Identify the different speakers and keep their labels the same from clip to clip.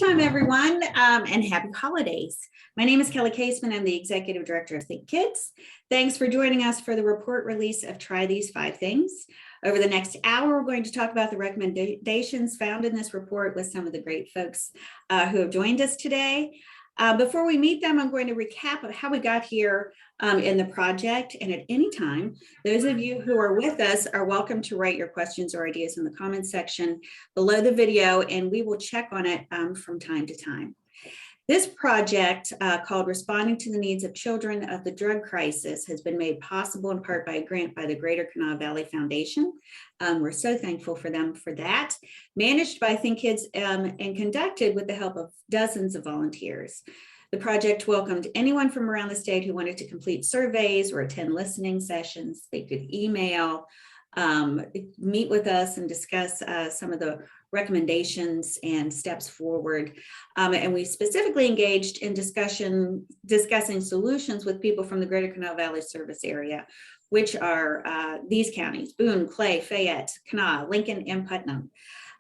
Speaker 1: Time, everyone, and happy holidays. My name is Kelly Caseman. I'm the Executive Director of Think Kids. Thanks for joining us for the report release of Try These 5 Things. Over the next hour, we're going to talk about the recommendations found in this report with some of the great folks who have joined us today. Before we meet them, I'm going to recap of how we got here in the project. And at any time, those of you who are with us are welcome to write your questions or ideas in the comments section below the video, and we will check on it from time to time. This project called Responding to the Needs of Children of the Drug Crisis has been made possible in part by a grant by the Greater Kanawha Valley Foundation. We're so thankful for them for that. Managed by Think Kids and conducted with the help of dozens of volunteers. The project welcomed anyone from around the state who wanted to complete surveys or attend listening sessions. They could email, meet with us and discuss some of the recommendations and steps forward. And we specifically engaged in discussing solutions with people from the Greater Kanawha Valley service area, which are these counties: Boone, Clay, Fayette, Kanawha, Lincoln, and Putnam.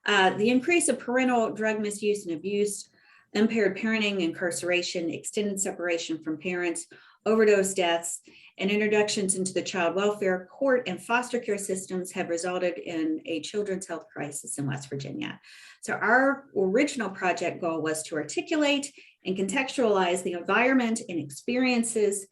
Speaker 1: The increase of parental drug misuse and abuse, impaired parenting, incarceration, extended separation from parents, overdose deaths, and introductions into the child welfare, court, and foster care systems have resulted in a children's health crisis in West Virginia. So our original project goal was to articulate and contextualize the environment and experiences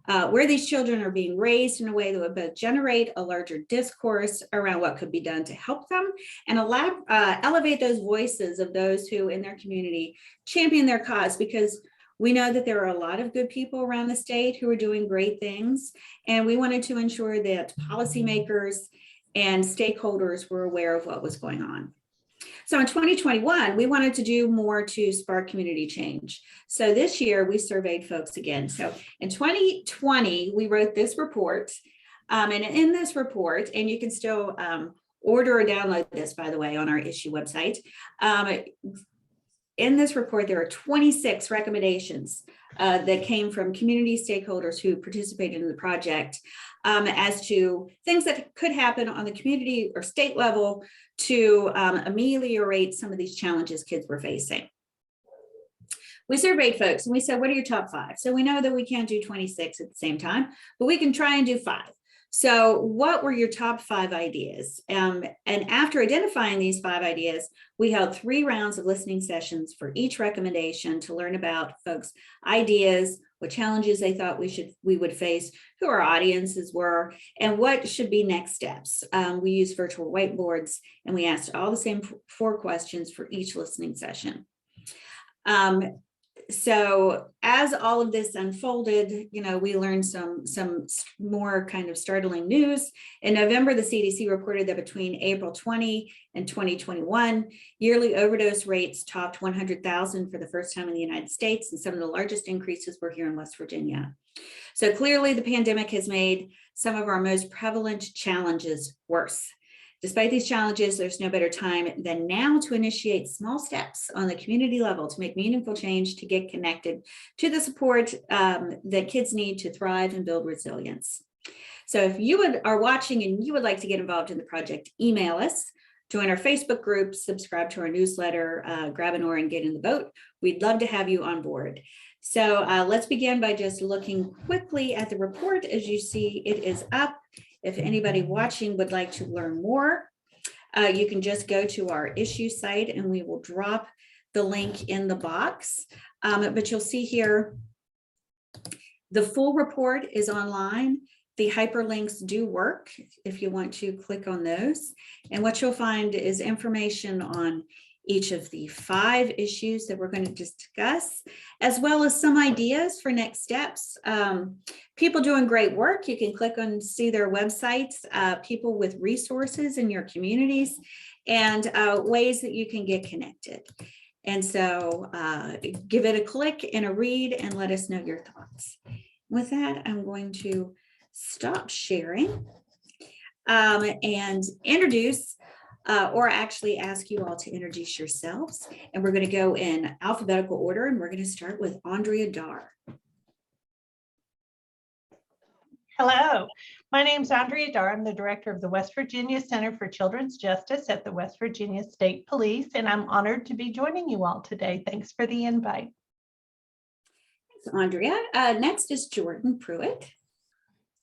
Speaker 1: where these children are being raised in a way that would both generate a larger discourse around what could be done to help them and elevate those voices of those who in their community champion their cause, because we know that there are a lot of good people around the state who are doing great things, and we wanted to ensure that policymakers and stakeholders were aware of what was going on. So in 2021, we wanted to do more to spark community change. So this year we surveyed folks again. So in 2020, we wrote this report, and in this report, and you can still order or download this, by the way, on our issue website. In this report, there are 26 recommendations that came from community stakeholders who participated in the project as to things that could happen on the community or state level to ameliorate some of these challenges kids were facing. We surveyed folks and we said, what are your top 5? So we know that we can't do 26 at the same time, but we can try and do 5. So what were your top 5 ideas? And after identifying these 5 ideas, we held 3 rounds of listening sessions for each recommendation to learn about folks' ideas, what challenges they thought we would face, who our audiences were, and what should be next steps. We used virtual whiteboards, and we asked all the same 4 questions for each listening session. So as all of this unfolded, we learned some more kind of startling news. In November, the CDC reported that between April 20 and 2021, yearly overdose rates topped 100,000 for the first time in the United States, and some of the largest increases were here in West Virginia. So clearly the pandemic has made some of our most prevalent challenges worse. Despite these challenges, there's no better time than now to initiate small steps on the community level to make meaningful change, to get connected to the support that kids need to thrive and build resilience. So if you are watching and you would like to get involved in the project, email us, join our Facebook group, subscribe to our newsletter, grab an oar and get in the boat. We'd love to have you on board. So let's begin by just looking quickly at the report. As you see, it is up. If anybody watching would like to learn more, you can just go to our issue site and we will drop the link in the box. But you'll see here, the full report is online. The hyperlinks do work if you want to click on those. And what you'll find is information on each of the 5 issues that we're going to discuss, as well as some ideas for next steps. People doing great work, you can click on see their websites, people with resources in your communities, and ways that you can get connected. And so give it a click and a read and let us know your thoughts. With that, I'm going to stop sharing and introduce or actually ask you all to introduce yourselves. And we're going to go in alphabetical order, and we're going to start with Andrea Dar.
Speaker 2: Hello, my name is Andrea Dar. I'm the director of the West Virginia Center for Children's Justice at the West Virginia State Police, and I'm honored to be joining you all today. Thanks for the invite.
Speaker 1: Thanks, Andrea. Next is Jordan Pruitt.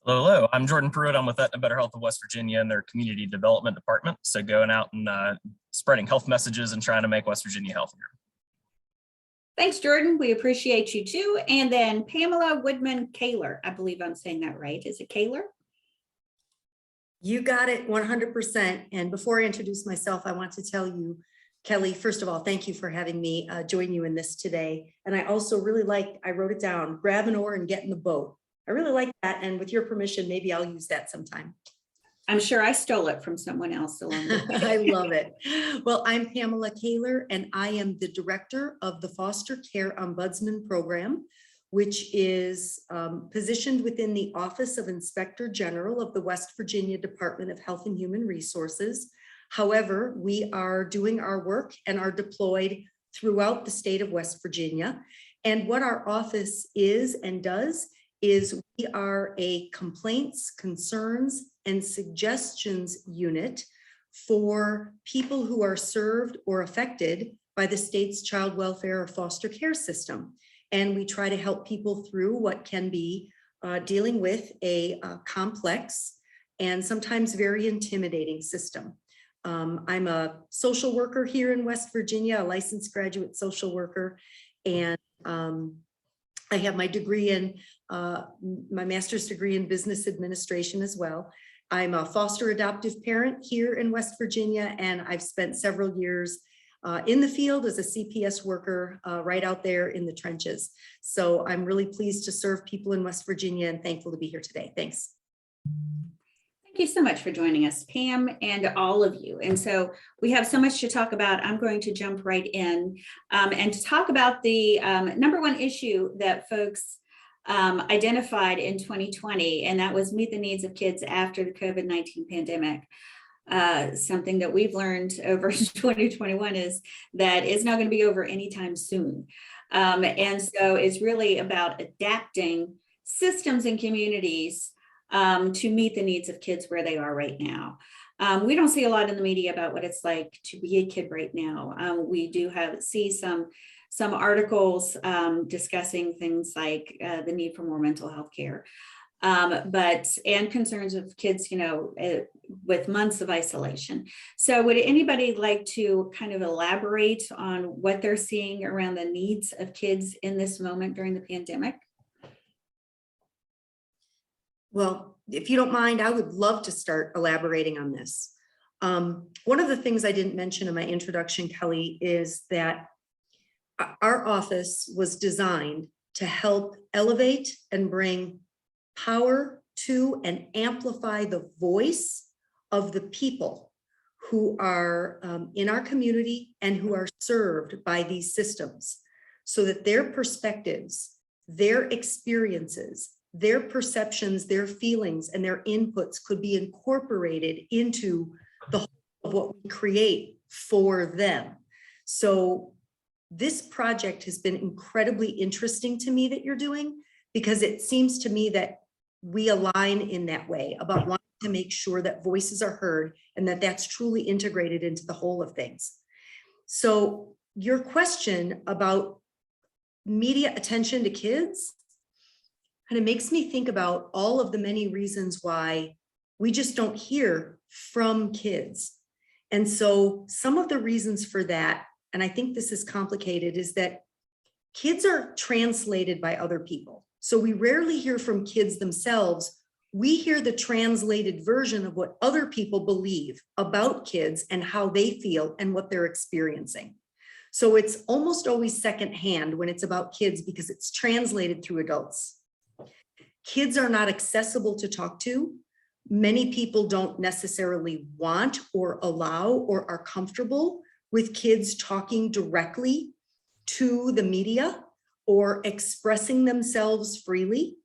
Speaker 3: Hello, I'm Jordan Pruitt. I'm with Aetna Better Health of West Virginia in their community development department. So going out and spreading health messages and trying to make West Virginia healthier.
Speaker 1: Thanks, Jordan. We appreciate you too. And then Pamela Woodman-Kaler. I believe I'm saying that right. Is it Kaler?
Speaker 4: You got it 100%. And before I introduce myself, I want to tell you, Kelly, first of all, thank you for having me join you in this today. And I also really I wrote it down, grab an oar and get in the boat. I really like that. And with your permission, maybe I'll use that sometime.
Speaker 1: I'm sure I stole it from someone else along the way.
Speaker 4: I love it. Well, I'm Pamela Kaler, and I am the director of the Foster Care Ombudsman Program, which is positioned within the Office of Inspector General of the West Virginia Department of Health and Human Resources. However, we are doing our work and are deployed throughout the state of West Virginia. And what our office is and does is we are a complaints, concerns, and suggestions unit for people who are served or affected by the state's child welfare or foster care system. And we try to help people through what can be dealing with a complex and sometimes very intimidating system. I'm a social worker here in West Virginia, a licensed graduate social worker, and I have my degree in my master's degree in business administration as well. I'm a foster adoptive parent here in West Virginia, and I've spent several years in the field as a CPS worker right out there in the trenches. So I'm really pleased to serve people in West Virginia and thankful to be here today. Thanks.
Speaker 1: Thank you so much for joining us, Pam, and all of you. And so we have so much to talk about. I'm going to jump right in and to talk about the number one issue that folks identified in 2020, and that was meet the needs of kids after the COVID-19 pandemic. Something that we've learned over 2021 is that it's not going to be over anytime soon. And so it's really about adapting systems and communities to meet the needs of kids where they are right now. We don't see a lot in the media about what it's like to be a kid right now. We do see some articles discussing things like the need for more mental health care, and concerns of kids, with months of isolation. So would anybody like to kind of elaborate on what they're seeing around the needs of kids in this moment during the pandemic?
Speaker 4: Well, if you don't mind, I would love to start elaborating on this. One of the things I didn't mention in my introduction, Kelly, is that our office was designed to help elevate and bring power to and amplify the voice of the people who are in our community and who are served by these systems, so that their perspectives, their experiences, their perceptions, their feelings, and their inputs could be incorporated into the whole of what we create for them. So this project has been incredibly interesting to me that you're doing, because it seems to me that we align in that way about wanting to make sure that voices are heard and that that's truly integrated into the whole of things. So your question about media attention to kids kind of makes me think about all of the many reasons why we just don't hear from kids. And so some of the reasons for that, and I think this is complicated, is that kids are translated by other people. So we rarely hear from kids themselves. We hear the translated version of what other people believe about kids and how they feel and what they're experiencing. So it's almost always secondhand when it's about kids, because it's translated through adults. Kids are not accessible to talk to. Many people don't necessarily want or allow or are comfortable with kids talking directly to the media or expressing themselves freely.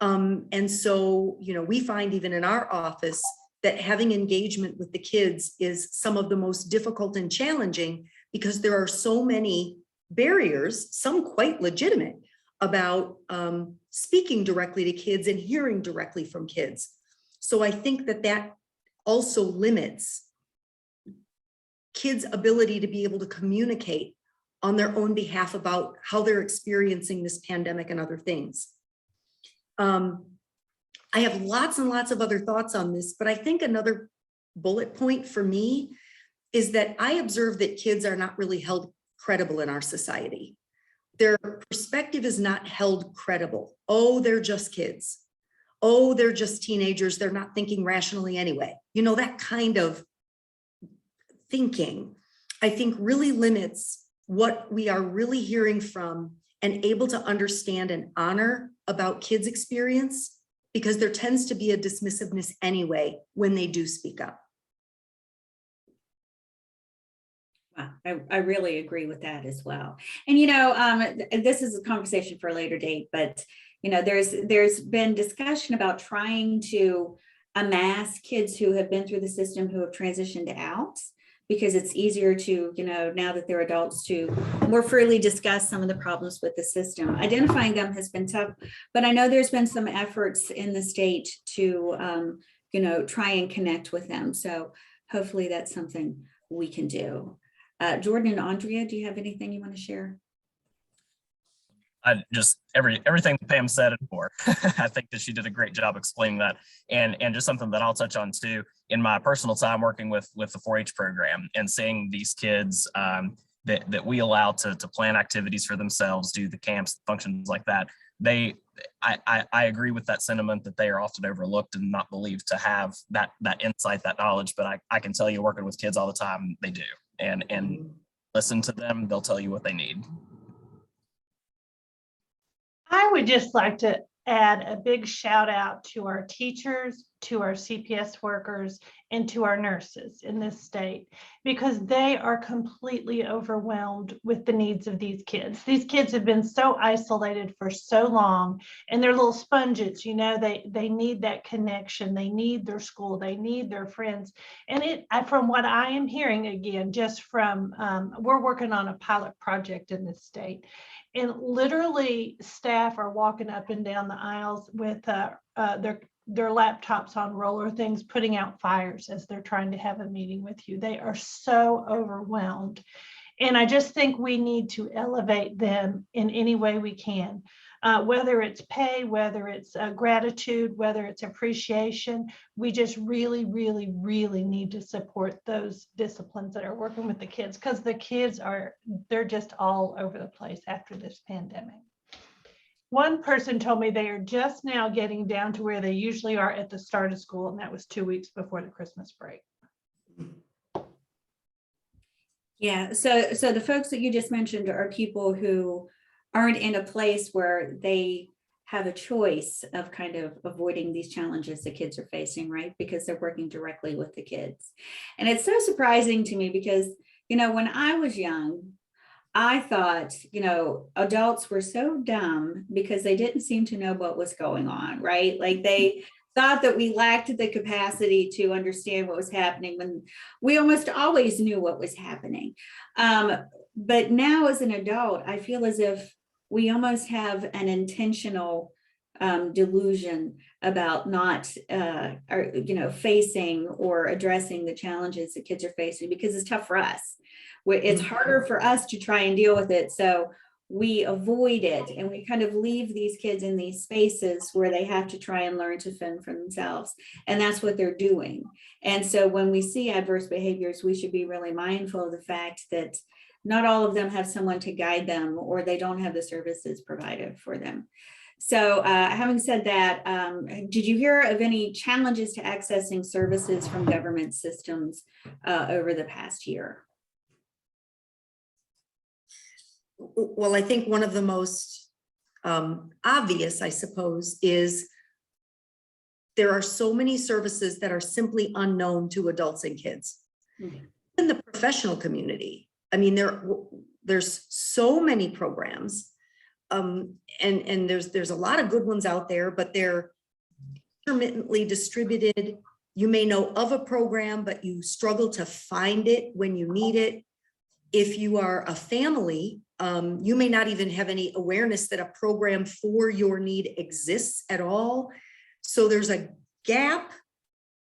Speaker 4: And so, we find even in our office that having engagement with the kids is some of the most difficult and challenging, because there are so many barriers, some quite legitimate, about speaking directly to kids and hearing directly from kids. So I think that that also limits kids' ability to be able to communicate on their own behalf about how they're experiencing this pandemic and other things. I have lots and lots of other thoughts on this, but I think another bullet point for me is that I observe that kids are not really held credible in our society. Their perspective is not held credible. Oh, they're just kids. Oh, they're just teenagers. They're not thinking rationally anyway. You know, that kind of thinking, I think, really limits what we are really hearing from and able to understand and honor about kids' experience, because there tends to be a dismissiveness anyway when they do speak up.
Speaker 1: Wow, I really agree with that as well. And, you know, this is a conversation for a later date, but, you know, there's been discussion about trying to amass kids who have been through the system, who have transitioned out, because it's easier to, you know, now that they're adults, to more freely discuss some of the problems with the system. Identifying them has been tough, but I know there's been some efforts in the state to, you know, try and connect with them. So hopefully that's something we can do. Jordan and Andrea, do you have anything you want to share?
Speaker 3: I just everything Pam said and more. I think that she did a great job explaining that, and just something that I'll touch on too in my personal time working with the 4-H program and seeing these kids that we allow to plan activities for themselves, do the camps, functions like that. I agree with that sentiment that they are often overlooked and not believed to have that insight, that knowledge. But I can tell you, working with kids all the time, they do, and listen to them. They'll tell you what they need.
Speaker 2: I would just like to add a big shout out to our teachers, to our CPS workers, and to our nurses in this state, because they are completely overwhelmed with the needs of these kids. These kids have been so isolated for so long, and they're little sponges, you know, they need that connection. They need their school, they need their friends. And from what I am hearing, again, just from, we're working on a pilot project in this state. And literally staff are walking up and down the aisles with their laptops on roller things, putting out fires as they're trying to have a meeting with you. They are so overwhelmed. And I just think we need to elevate them in any way we can, whether it's pay, whether it's gratitude, whether it's appreciation. We just really, really, really need to support those disciplines that are working with the kids, because the kids they're just all over the place after this pandemic. One person told me they are just now getting down to where they usually are at the start of school, and that was 2 weeks before the Christmas break.
Speaker 1: Yeah, so the folks that you just mentioned are people who aren't in a place where they have a choice of kind of avoiding these challenges the kids are facing, right? Because they're working directly with the kids. And it's so surprising to me because, you know, when I was young, I thought, you know, adults were so dumb because they didn't seem to know what was going on, right? Like they thought that we lacked the capacity to understand what was happening when we almost always knew what was happening. But now as an adult, I feel as if we almost have an intentional delusion about not, facing or addressing the challenges that kids are facing, because it's tough for us. It's harder for us to try and deal with it. So we avoid it and we kind of leave these kids in these spaces where they have to try and learn to fend for themselves. And that's what they're doing. And so when we see adverse behaviors, we should be really mindful of the fact that not all of them have someone to guide them, or they don't have the services provided for them. So having said that, did you hear of any challenges to accessing services from government systems over the past year?
Speaker 4: Well, I think one of the most obvious, I suppose, is there are so many services that are simply unknown to adults and kids. Mm-hmm. In the professional community, I mean, there's so many programs, and there's a lot of good ones out there, but they're intermittently distributed. You may know of a program, but you struggle to find it when you need it. If you are a family, you may not even have any awareness that a program for your need exists at all. So there's a gap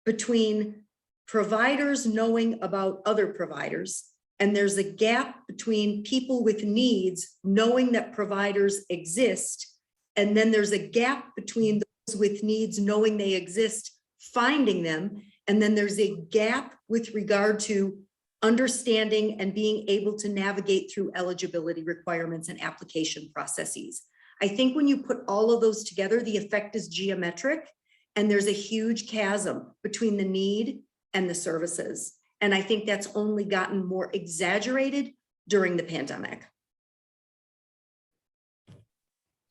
Speaker 4: between providers knowing about other providers, and there's a gap between people with needs knowing that providers exist, and then there's a gap between those with needs knowing they exist, finding them, and then there's a gap with regard to understanding and being able to navigate through eligibility requirements and application processes. I think when you put all of those together, the effect is geometric, and there's a huge chasm between the need and the services. And I think that's only gotten more exaggerated during the pandemic.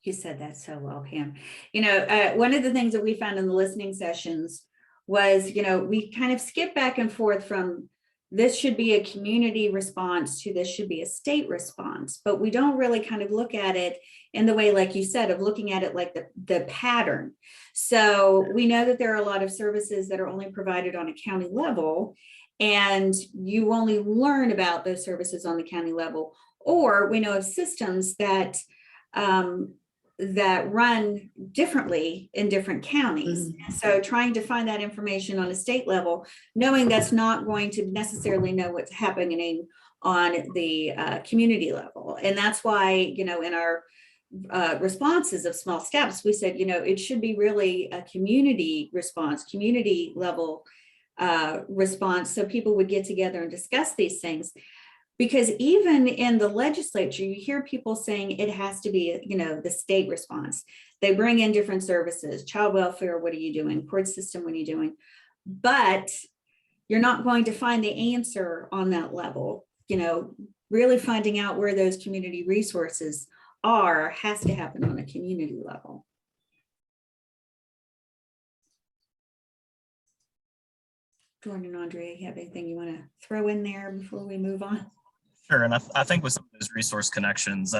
Speaker 1: You said that so well, Pam. You know, one of the things that we found in the listening sessions was, you know, we kind of skip back and forth from this should be a community response to this should be a state response, but we don't really kind of look at it in the way, like you said, of looking at it like the pattern. So we know that there are a lot of services that are only provided on a county level, and you only learn about those services on the county level, or we know of systems that that run differently in different counties. So trying to find that information on a state level, knowing that's not going to necessarily know what's happening on the community level. And that's why, you know, in our responses of small steps, we said, you know, it should be really a community response, community level response, so people would get together and discuss these things. Because even in the legislature, you hear people saying it has to be, you know, the state response. They bring in different services, child welfare, what are you doing? Court system, what are you doing? But you're not going to find the answer on that level. You know, really finding out where those community resources are has to happen on a community level. Jordan and Andrea, you have anything you want to throw in there before we move on?
Speaker 3: Sure, and I think with some of those resource connections,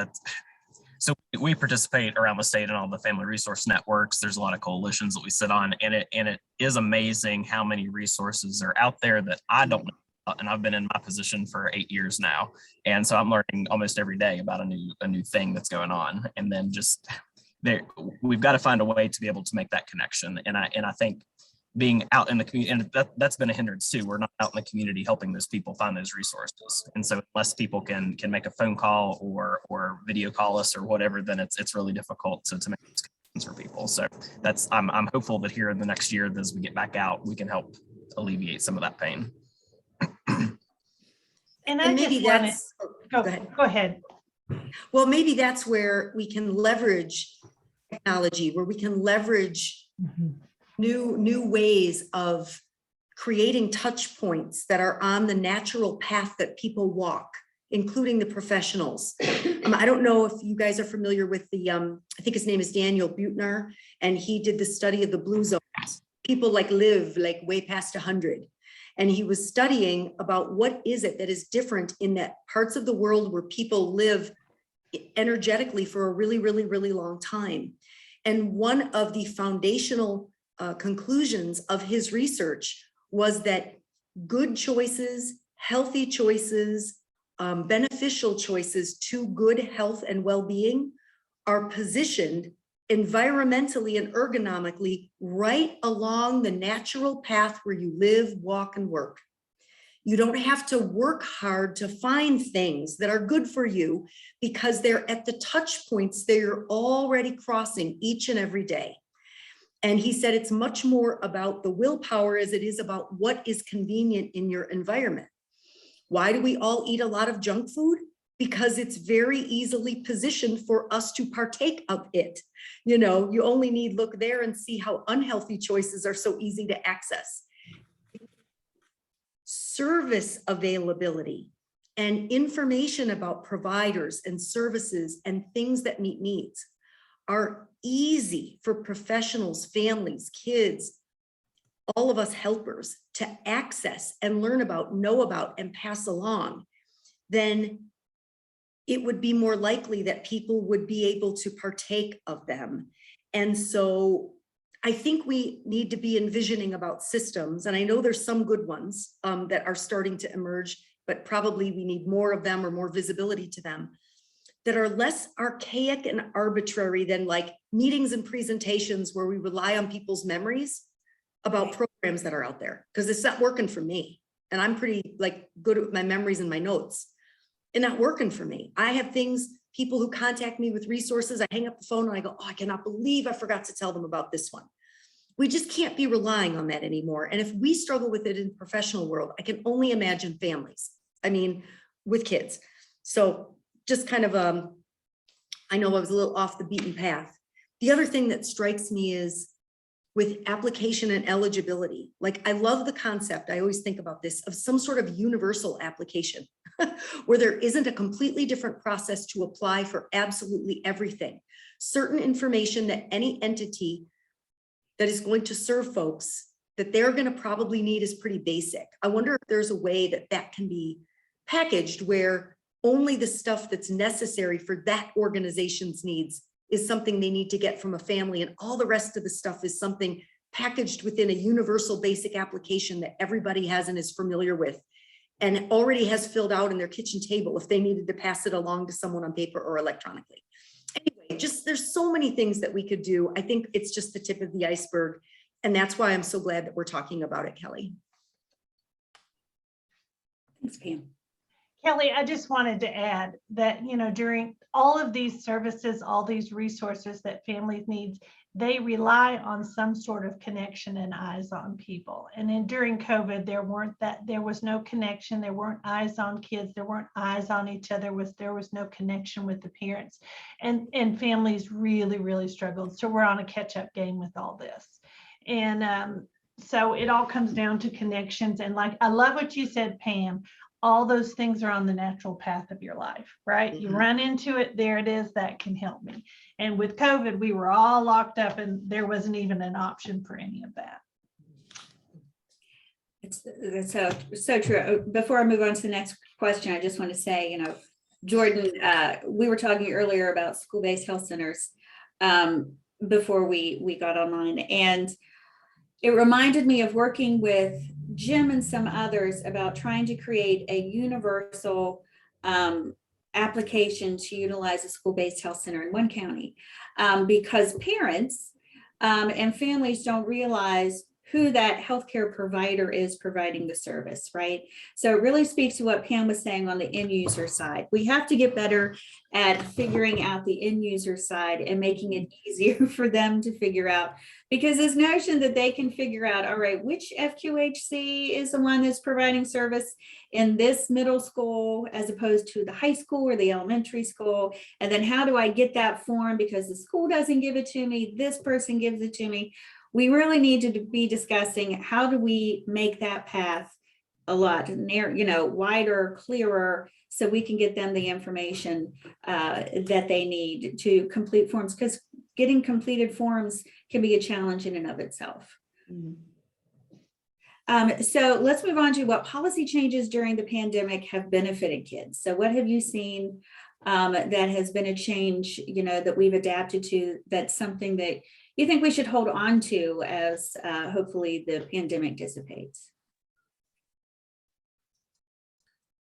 Speaker 3: so we participate around the state in all the family resource networks. There's a lot of coalitions that we sit on, and it is amazing how many resources are out there that I don't know about, and I've been in my position for 8 years now, and so I'm learning almost every day about a new thing that's going on, and then just we've got to find a way to be able to make that connection, and I think being out in the community, and that's been a hindrance too. We're not out in the community helping those people find those resources. And so unless people can make a phone call or video call us or whatever, then it's really difficult to make those connections for people. So that's, I'm hopeful that here in the next year, as we get back out, we can help alleviate some of that pain.
Speaker 2: And maybe that's, go ahead.
Speaker 4: Well, maybe that's where we can leverage technology, where we can leverage new ways of creating touch points that are on the natural path that people walk, including the professionals. I don't know if you guys are familiar with the, I think his name is Daniel Buettner, and he did the study of the blue zones. People live way past 100. And he was studying about what is it that is different in that parts of the world where people live energetically for a really, really, really long time. And one of the foundational conclusions of his research was that good choices, healthy choices, beneficial choices to good health and well-being are positioned environmentally and ergonomically right along the natural path where you live, walk, and work. You don't have to work hard to find things that are good for you because they're at the touch points they're already crossing each and every day. And he said it's much more about the willpower as it is about what is convenient in your environment. Why do we all eat a lot of junk food? Because it's very easily positioned for us to partake of it. You know, you only need look there and see how unhealthy choices are so easy to access. Service availability and information about providers and services and things that meet needs are easy for professionals, families, kids, all of us helpers to access and learn about, know about, and pass along, then it would be more likely that people would be able to partake of them. And so I think we need to be envisioning about systems, and I know there's some good ones that are starting to emerge but probably we need more of them or more visibility to them, that are less archaic and arbitrary than like meetings and presentations where we rely on people's memories about programs that are out there, because it's not working for me. And I'm pretty like good with my memories and my notes, and not working for me. I have things, people who contact me with resources, I hang up the phone and I go, oh, I cannot believe I forgot to tell them about this one. We just can't be relying on that anymore. And if we struggle with it in the professional world, I can only imagine families, I mean, with kids. So just kind of, I know I was a little off the beaten path. The other thing that strikes me is with application and eligibility. Like, I love the concept, I always think about this, of some sort of universal application where there isn't a completely different process to apply for absolutely everything. Certain information that any entity that is going to serve folks that they're going to probably need is pretty basic. I wonder if there's a way that that can be packaged where only the stuff that's necessary for that organization's needs is something they need to get from a family, and all the rest of the stuff is something packaged within a universal basic application that everybody has and is familiar with and already has filled out in their kitchen table if they needed to pass it along to someone on paper or electronically. Anyway, just there's so many things that we could do. I think it's just the tip of the iceberg, and that's why I'm so glad that we're talking about it, Kelly.
Speaker 1: Thanks, Pam.
Speaker 2: Kelly, I just wanted to add that, you know, during all of these services, all these resources that families need, they rely on some sort of connection and eyes on people. And then during COVID, there was no connection. There weren't eyes on kids. There weren't eyes on each other. There was no connection with the parents, and families really, really struggled. So we're on a catch-up game with all this. And so it all comes down to connections. And like, I love what you said, Pam. All those things are on the natural path of your life, right? You run into it, there it is, that can help me. And with COVID, we were all locked up and there wasn't even an option for any of that.
Speaker 1: That's so true. Before I move on to the next question, I just want to say, you know, Jordan, we were talking earlier about school-based health centers before we got online, and it reminded me of working with Jim and some others about trying to create a universal application to utilize a school-based health center in one county, because parents and families don't realize who that healthcare provider is providing the service, right? So it really speaks to what Pam was saying on the end user side. We have to get better at figuring out the end user side and making it easier for them to figure out, because this notion that they can figure out, all right, which FQHC is the one that's providing service in this middle school as opposed to the high school or the elementary school, and then how do I get that form because the school doesn't give it to me, this person gives it to me. We really need to be discussing how do we make that path a lot near, you know, wider, clearer, so we can get them the information that they need to complete forms, because getting completed forms can be a challenge in and of itself. So let's move on to what policy changes during the pandemic have benefited kids. So what have you seen that has been a change, you know, that we've adapted to, that's something that you think we should hold on to as hopefully the pandemic dissipates?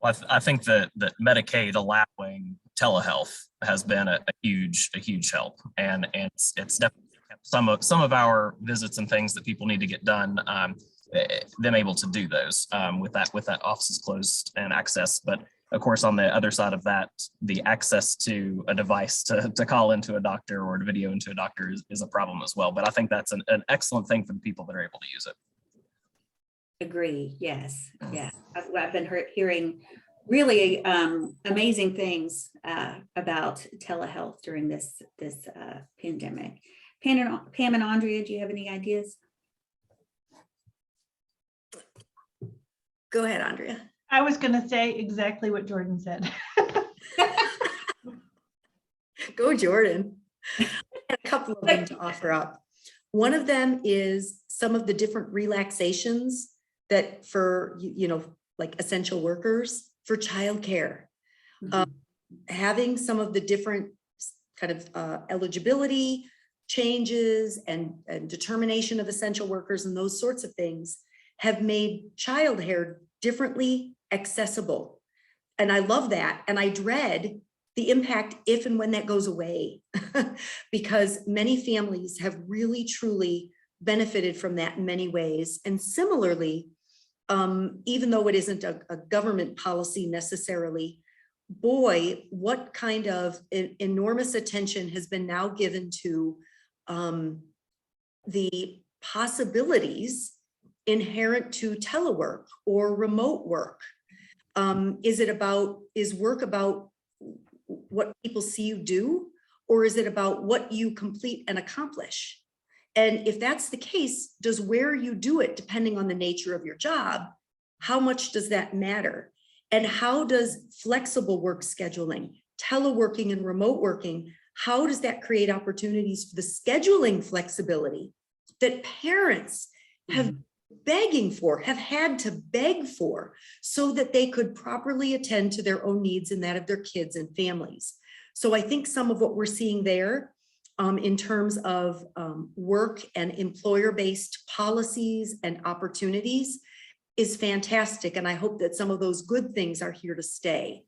Speaker 3: Well, I think that Medicaid allowing telehealth has been a huge help, and it's definitely kept some of our visits and things that people need to get done, them able to do those with that offices closed and access. But of course, on the other side of that, the access to a device to call into a doctor or to video into a doctor is a problem as well. But I think that's an excellent thing for the people that are able to use it. Agree.
Speaker 1: Yes. Yeah. I've been hearing really amazing things about telehealth during this pandemic. Pam and Andrea, do you have any ideas?
Speaker 4: Go ahead, Andrea.
Speaker 2: I was going to say exactly what Jordan said.
Speaker 4: Go, Jordan. I had a couple of them to offer up. One of them is some of the different relaxations that for, you know, like essential workers for childcare. Having some of the different kind of eligibility changes and determination of essential workers and those sorts of things have made childcare differently accessible. And I love that. And I dread the impact if and when that goes away, because many families have really, truly benefited from that in many ways. And similarly, even though it isn't a government policy necessarily, boy, what kind of enormous attention has been now given to the possibilities inherent to telework or remote work. Is work about what people see you do, or is it about what you complete and accomplish? And if that's the case, does where you do it, depending on the nature of your job, how much does that matter? And how does flexible work scheduling, teleworking and remote working, how does that create opportunities for the scheduling flexibility that parents have have had to beg for, so that they could properly attend to their own needs and that of their kids and families? So I think some of what we're seeing there in terms of work and employer-based policies and opportunities is fantastic. And I hope that some of those good things are here to stay.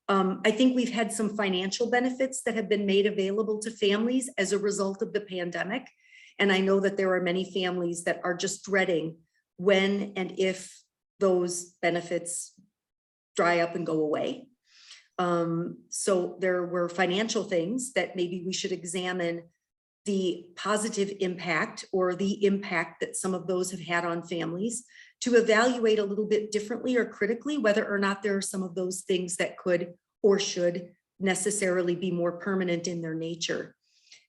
Speaker 4: I think we've had some financial benefits that have been made available to families as a result of the pandemic. And I know that there are many families that are just dreading when and if those benefits dry up and go away. So there were financial things that maybe we should examine the positive impact or the impact that some of those have had on families, to evaluate a little bit differently or critically whether or not there are some of those things that could or should necessarily be more permanent in their nature.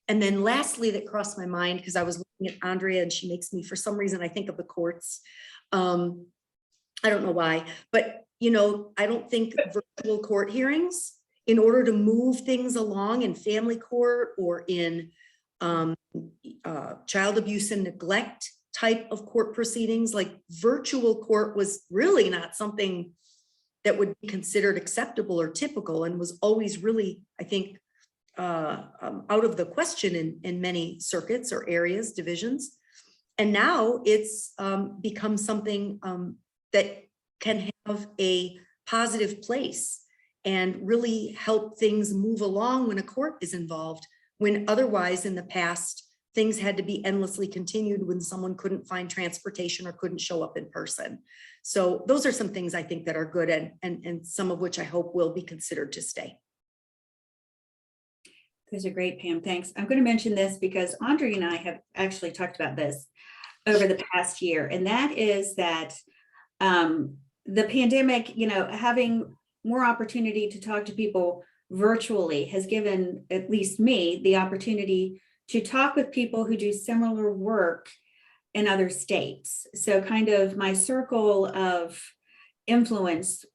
Speaker 4: And then lastly, that crossed my mind, because I was looking at Andrea and she makes me, for some reason, I think of the courts. I don't know why, but I don't think virtual court hearings, in order to move things along in family court or in child abuse and neglect type of court proceedings, like virtual court was really not something that would be considered acceptable or typical, and was always really, I think, out of the question in many circuits or areas, divisions. And now it's become something that can have a positive place and really help things move along when a court is involved, when otherwise in the past, things had to be endlessly continued when someone couldn't find transportation or couldn't show up in person. So those are some things I think that are good, and some of which I hope will be considered to stay.
Speaker 1: Those are great, Pam. Thanks. I'm going to mention this because Andre and I have actually talked about this over the past year, and that is that the pandemic, having more opportunity to talk to people virtually has given at least me the opportunity to talk with people who do similar work in other states. So kind of my circle of influence,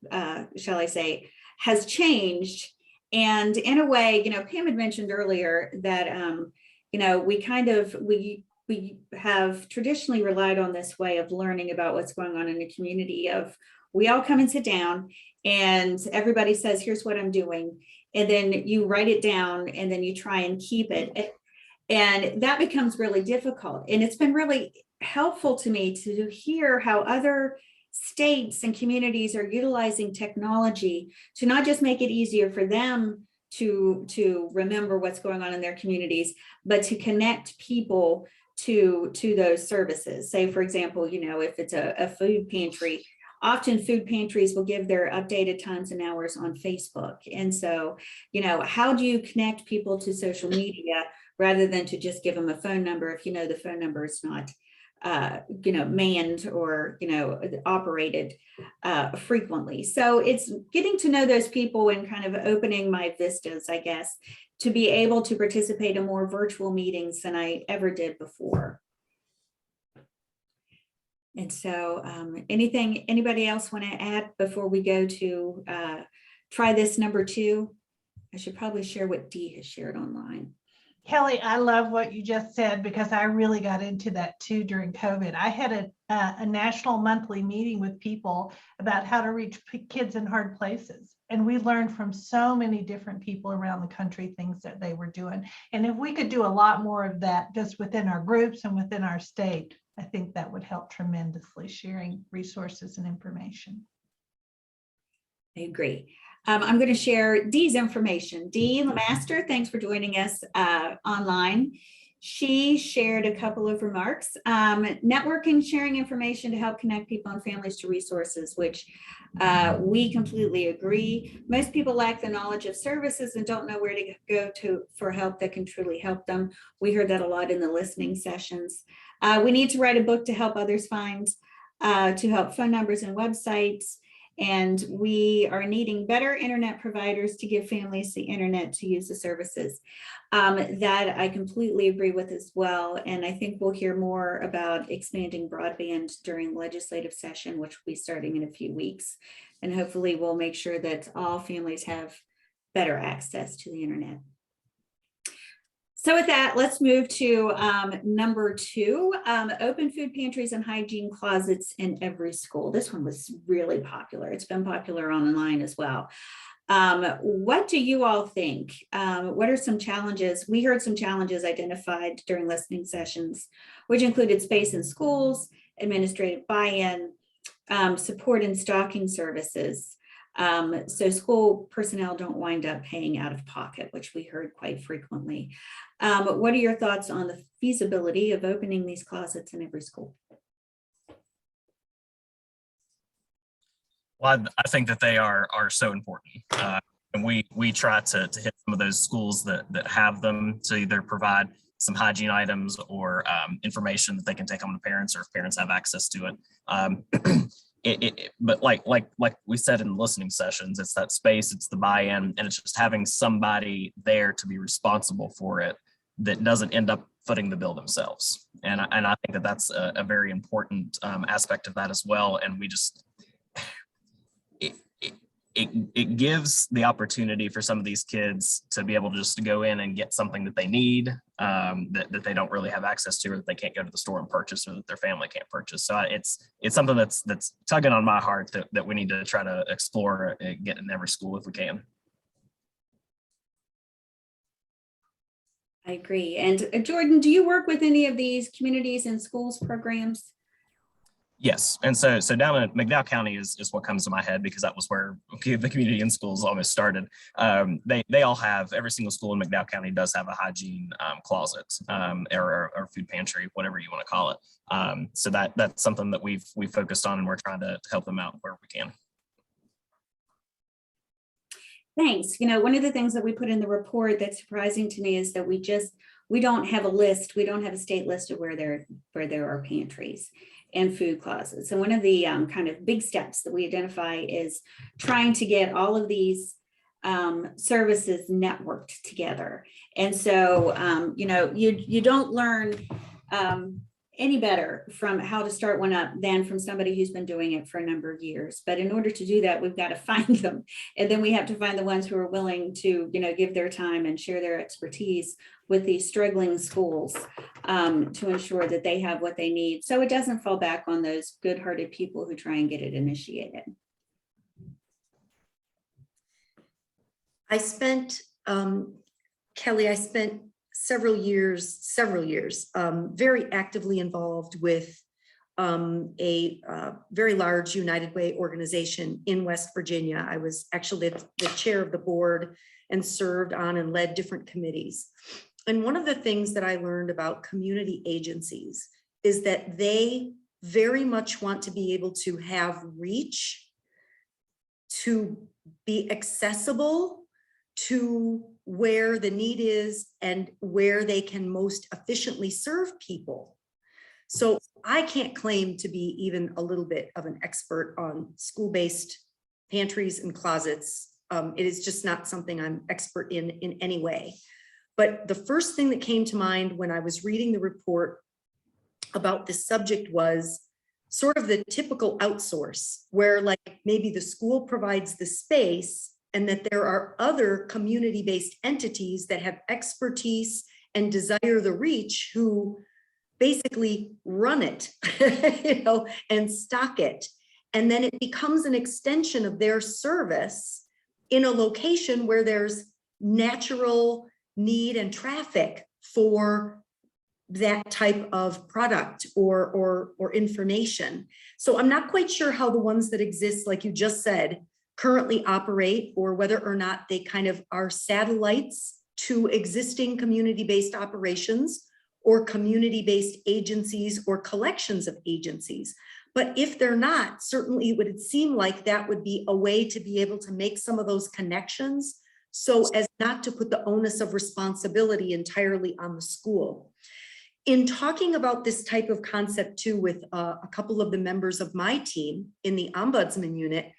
Speaker 1: shall I say, has changed. And in a way, Pam had mentioned earlier that, we have traditionally relied on this way of learning about what's going on in the community of, we all come and sit down and everybody says, here's what I'm doing. And then you write it down and then you try and keep it. And that becomes really difficult. And it's been really helpful to me to hear how other states and communities are utilizing technology to not just make it easier for them to remember what's going on in their communities, but to connect people to those services. Say, for example, if it's a food pantry, often food pantries will give their updated times and hours on Facebook. And so, how do you connect people to social media rather than to just give them a phone number if the phone number is not manned or operated frequently? So it's getting to know those people and kind of opening my vistas, I guess, to be able to participate in more virtual meetings than I ever did before. And so anybody else want to add before we go to try this number 2? I should probably share what Dee has shared online.
Speaker 2: Kelly, I love what you just said, because I really got into that too during COVID. I had a national monthly meeting with people about how to reach kids in hard places. And we learned from so many different people around the country things that they were doing. And if we could do a lot more of that just within our groups and within our state, I think that would help tremendously, sharing resources and information.
Speaker 1: I agree. I'm going to share Dee's information. Dee Lemaster, thanks for joining us online. She shared a couple of remarks. Networking, sharing information to help connect people and families to resources, which we completely agree. Most people lack the knowledge of services and don't know where to go to for help that can truly help them. We heard that a lot in the listening sessions. We need to write a book to help others find, to help phone numbers and websites. And we are needing better internet providers to give families the internet to use the services. That I completely agree with as well. And I think we'll hear more about expanding broadband during legislative session, which will be starting in a few weeks. And hopefully we'll make sure that all families have better access to the internet. So with that, let's move to number 2, open food pantries and hygiene closets in every school. This one was really popular. It's been popular online as well. What do you all think? What are some challenges? We heard some challenges identified during listening sessions, which included space in schools, administrative buy-in, support and stocking services. So school personnel don't wind up paying out of pocket, which we heard quite frequently. What are your thoughts on the feasibility of opening these closets in every school?
Speaker 3: Well, I think that they are so important. And we try to hit some of those schools that have them to either provide some hygiene items or information that they can take home to parents, or if parents have access to it. But like we said in the listening sessions, it's that space, it's the buy-in, and it's just having somebody there to be responsible for it that doesn't end up footing the bill themselves. And I think that that's a very important aspect of that as well. And we just, it gives the opportunity for some of these kids to be able to just to go in and get something that they need, that they don't really have access to, or that they can't go to the store and purchase, or that their family can't purchase. So it's something that's tugging on my heart that we need to try to explore and get in every school if we can.
Speaker 1: I agree. And Jordan, do you work with any of these communities and schools programs?
Speaker 3: Yes, and so down in McDowell County is what comes to my head, because that was where the community in schools almost started. They all have, every single school in McDowell County does have a hygiene closet, or food pantry, whatever you want to call it. So that's something that we've focused on, and we're trying to help them out where we can.
Speaker 1: Thanks. You know, one of the things that we put in the report that's surprising to me is that we don't have a list. We don't have a state list of where there are pantries and food closets. And one of the kind of big steps that we identify is trying to get all of these services networked together. And so, you know, you don't learn any better from how to start one up than from somebody who's been doing it for a number of years. But in order to do that, we've got to find them. And then we have to find the ones who are willing to, you know, give their time and share their expertise with these struggling schools to ensure that they have what they need, so it doesn't fall back on those good-hearted people who try and get it initiated.
Speaker 4: Kelly, I spent several years very actively involved with a very large United Way organization in West Virginia. I was actually the chair of the board and served on and led different committees. And one of the things that I learned about community agencies is that they very much want to be able to have reach, to be accessible to where the need is and where they can most efficiently serve people. So I can't claim to be even a little bit of an expert on school-based pantries and closets. It is just not something I'm expert in any way. But the first thing that came to mind when I was reading the report about this subject was sort of the typical outsource, where like maybe the school provides the space and that there are other community-based entities that have expertise and desire the reach who basically run it, you know, and stock it. And then it becomes an extension of their service in a location where there's natural need and traffic for that type of product or information. So I'm not quite sure how the ones that exist, like you just said, currently operate, or whether or not they kind of are satellites to existing community-based operations or community-based agencies or collections of agencies. But if they're not, certainly it would seem like that would be a way to be able to make some of those connections so as not to put the onus of responsibility entirely on the school. In talking about this type of concept too with a couple of the members of my team in the ombudsman unit,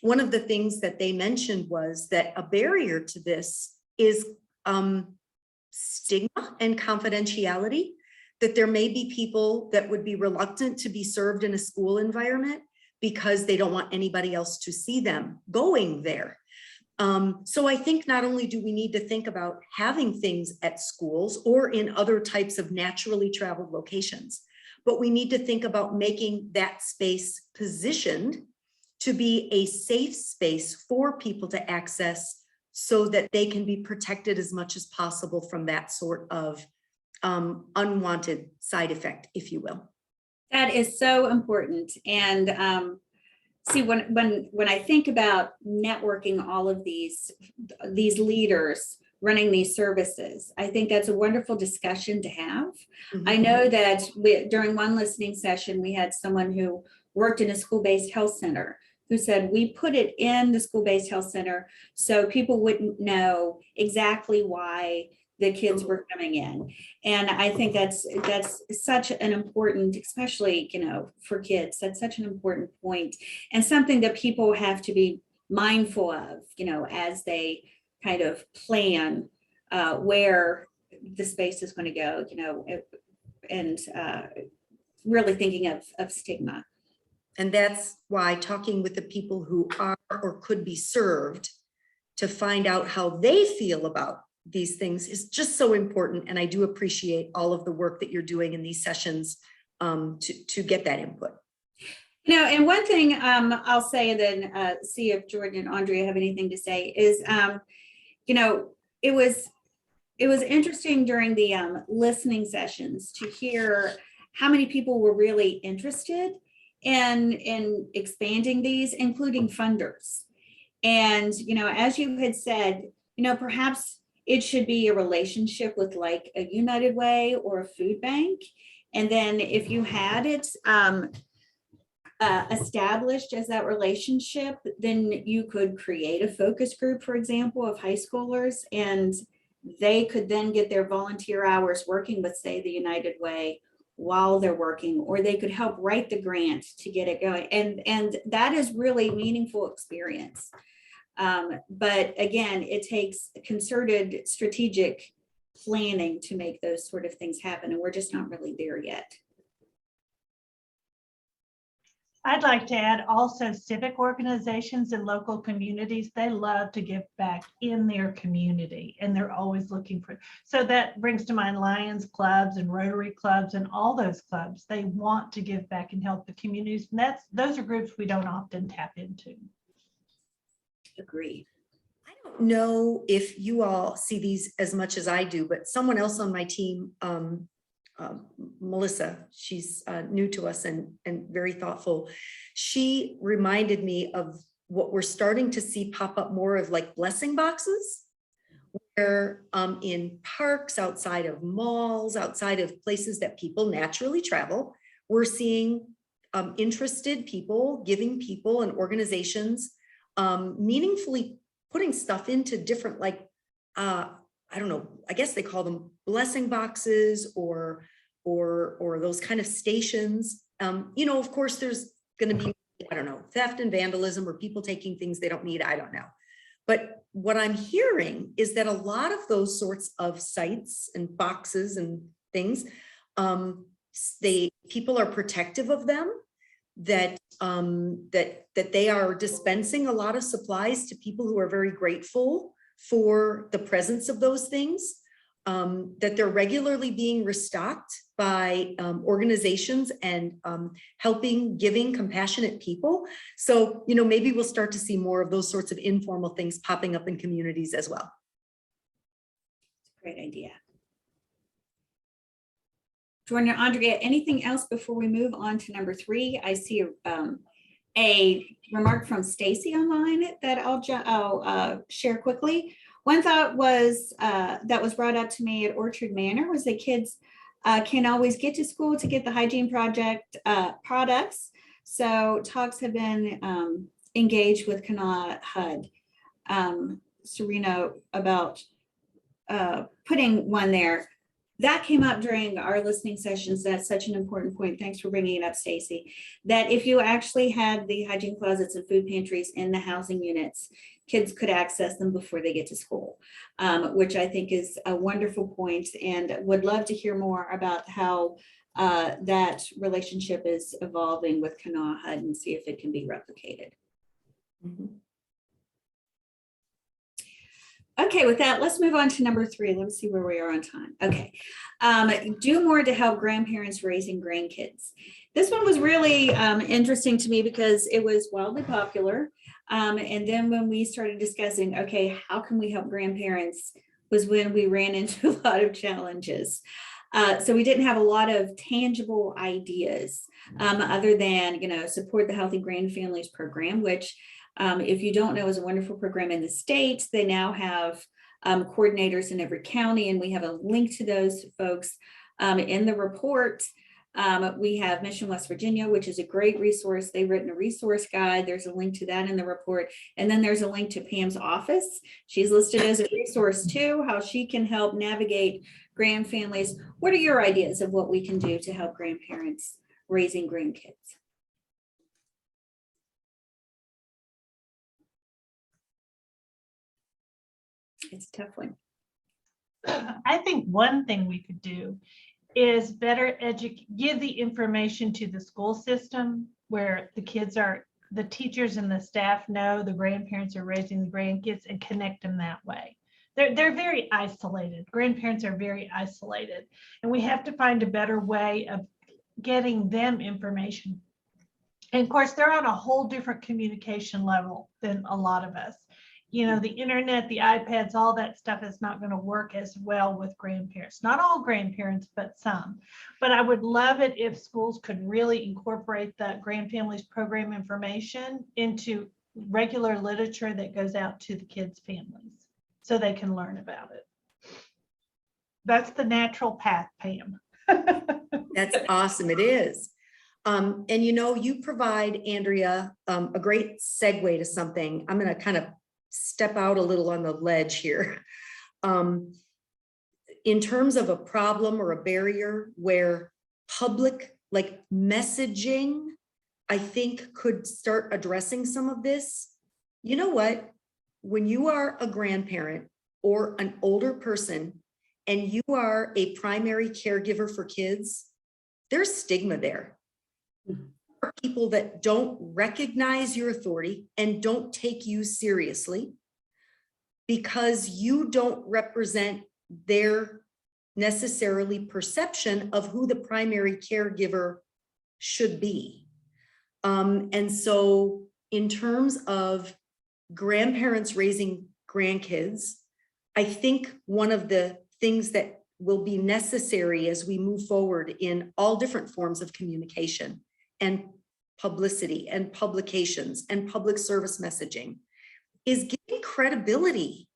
Speaker 4: one of the things that they mentioned was that a barrier to this is stigma and confidentiality, that there may be people that would be reluctant to be served in a school environment because they don't want anybody else to see them going there. So I think not only do we need to think about having things at schools or in other types of naturally traveled locations, but we need to think about making that space positioned to be a safe space for people to access so that they can be protected as much as possible from that sort of unwanted side effect, if you will.
Speaker 1: That is so important. And see, when I think about networking all of these leaders running these services, I think that's a wonderful discussion to have.
Speaker 4: Mm-hmm.
Speaker 1: I know that during one listening session, we had someone who worked in a school-based health center who said, we put it in the school-based health center so people wouldn't know exactly why the kids were coming in. And I think that's such an important, especially, you know, for kids, that's such an important point and something that people have to be mindful of, you know, as they kind of plan where the space is going to go, you know, and really thinking of stigma.
Speaker 4: And that's why talking with the people who are or could be served to find out how they feel about these things is just so important. And I do appreciate all of the work that you're doing in these sessions to get that input.
Speaker 1: You know, and one thing I'll say, and then see if Jordan and Andrea have anything to say, is, you know, it was interesting during the listening sessions to hear how many people were really interested in expanding these, including funders. And, you know, as you had said, you know, perhaps it should be a relationship with like a United Way or a food bank. And then if you had it established as that relationship, then you could create a focus group, for example, of high schoolers, and they could then get their volunteer hours working with, say, the United Way while they're working, or they could help write the grant to get it going. And that is really meaningful experience. But again, it takes concerted strategic planning to make those sort of things happen. And we're just not really there yet.
Speaker 2: I'd like to add also civic organizations and local communities, they love to give back in their community and they're always looking for, so that brings to mind Lions clubs and Rotary clubs and all those clubs. They want to give back and help the communities. And those are groups we don't often tap into.
Speaker 1: Agreed.
Speaker 4: I don't know if you all see these as much as I do, but someone else on my team, Melissa, she's new to us and very thoughtful. She reminded me of what we're starting to see pop up more of, like blessing boxes, where in parks, outside of malls, outside of places that people naturally travel, we're seeing interested people, giving people and organizations meaningfully putting stuff into different, like, I don't know, I guess they call them blessing boxes or those kind of stations. You know, of course, there's going to be, I don't know, theft and vandalism or people taking things they don't need. I don't know. But what I'm hearing is that a lot of those sorts of sites and boxes and things, people are protective of them, that they are dispensing a lot of supplies to people who are very grateful for the presence of those things, that they're regularly being restocked by organizations and giving compassionate people. So, you know, maybe we'll start to see more of those sorts of informal things popping up in communities as well.
Speaker 1: Great idea. Jordan and Andrea, anything else before we move on to number 3? I see a remark from Stacy online that I'll share quickly. One thought was that was brought up to me at Orchard Manor was that kids can't always get to school to get the hygiene project products. So talks have been engaged with Kanawha HUD, Serena, about putting one there. That came up during our listening sessions. That's such an important point. Thanks for bringing it up, Stacy. That if you actually had the hygiene closets and food pantries in the housing units, kids could access them before they get to school, which I think is a wonderful point, and would love to hear more about how that relationship is evolving with Kanawha HUD and see if it can be replicated.
Speaker 4: Mhm.
Speaker 1: Okay, with that, let's move on to number 3. Let's see where we are on time. Okay. Do more to help grandparents raising grandkids. This one was really interesting to me because it was wildly popular. And then when we started discussing, okay, how can we help grandparents, was when we ran into a lot of challenges. So we didn't have a lot of tangible ideas other than, support the Healthy Grand Families program, which if you don't know, is a wonderful program in the States. They now have coordinators in every county, and we have a link to those folks in the report. We have Mission West Virginia, which is a great resource. They've written a resource guide. There's a link to that in the report. And then there's a link to Pam's office. She's listed as a resource too, how she can help navigate grand families. What are your ideas of what we can do to help grandparents raising grandkids? It's a tough one.
Speaker 2: I think one thing we could do is better give the information to the school system where the teachers and the staff know the grandparents are raising the grandkids, and connect them that way. They're very isolated. Grandparents are very isolated, and we have to find a better way of getting them information. And of course, they're on a whole different communication level than a lot of us. The internet, the iPads, all that stuff is not going to work as well with grandparents. Not all grandparents, but some. But I would love it if schools could really incorporate that Grand Families program information into regular literature that goes out to the kids' families so they can learn about it. That's the natural path, Pam.
Speaker 4: That's awesome. It is. And you provide, Andrea, a great segue to something. I'm going to kind of step out a little on the ledge here. In terms of a problem or a barrier where public messaging, I think, could start addressing some of this. You know what? When you are a grandparent or an older person and you are a primary caregiver for kids, there's stigma there. People that don't recognize your authority and don't take you seriously because you don't represent their necessarily perception of who the primary caregiver should be. And so in terms of grandparents raising grandkids, I think one of the things that will be necessary as we move forward in all different forms of communication and publicity and publications and public service messaging is giving credibility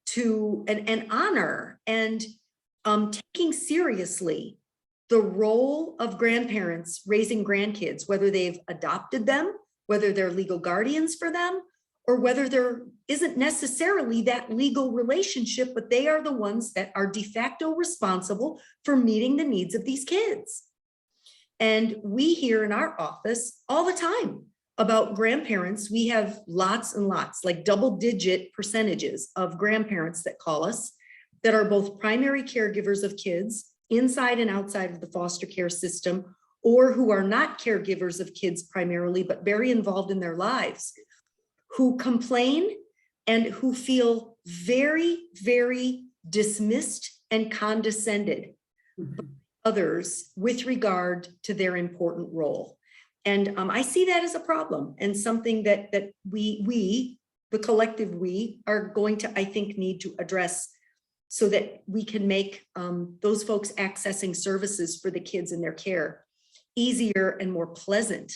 Speaker 4: to and honor and taking seriously the role of grandparents raising grandkids, whether they've adopted them, whether they're legal guardians for them, or whether there isn't necessarily that legal relationship, but they are the ones that are de facto responsible for meeting the needs of these kids. And we hear in our office all the time about grandparents. We have lots and lots, like double-digit percentages of grandparents that call us that are both primary caregivers of kids inside and outside of the foster care system, or who are not caregivers of kids primarily, but very involved in their lives, who complain and who feel very, very dismissed and condescended by others with regard to their important role. And I see that as a problem and something that we, the collective we, are going to, I think, need to address so that we can make those folks accessing services for the kids in their care easier and more pleasant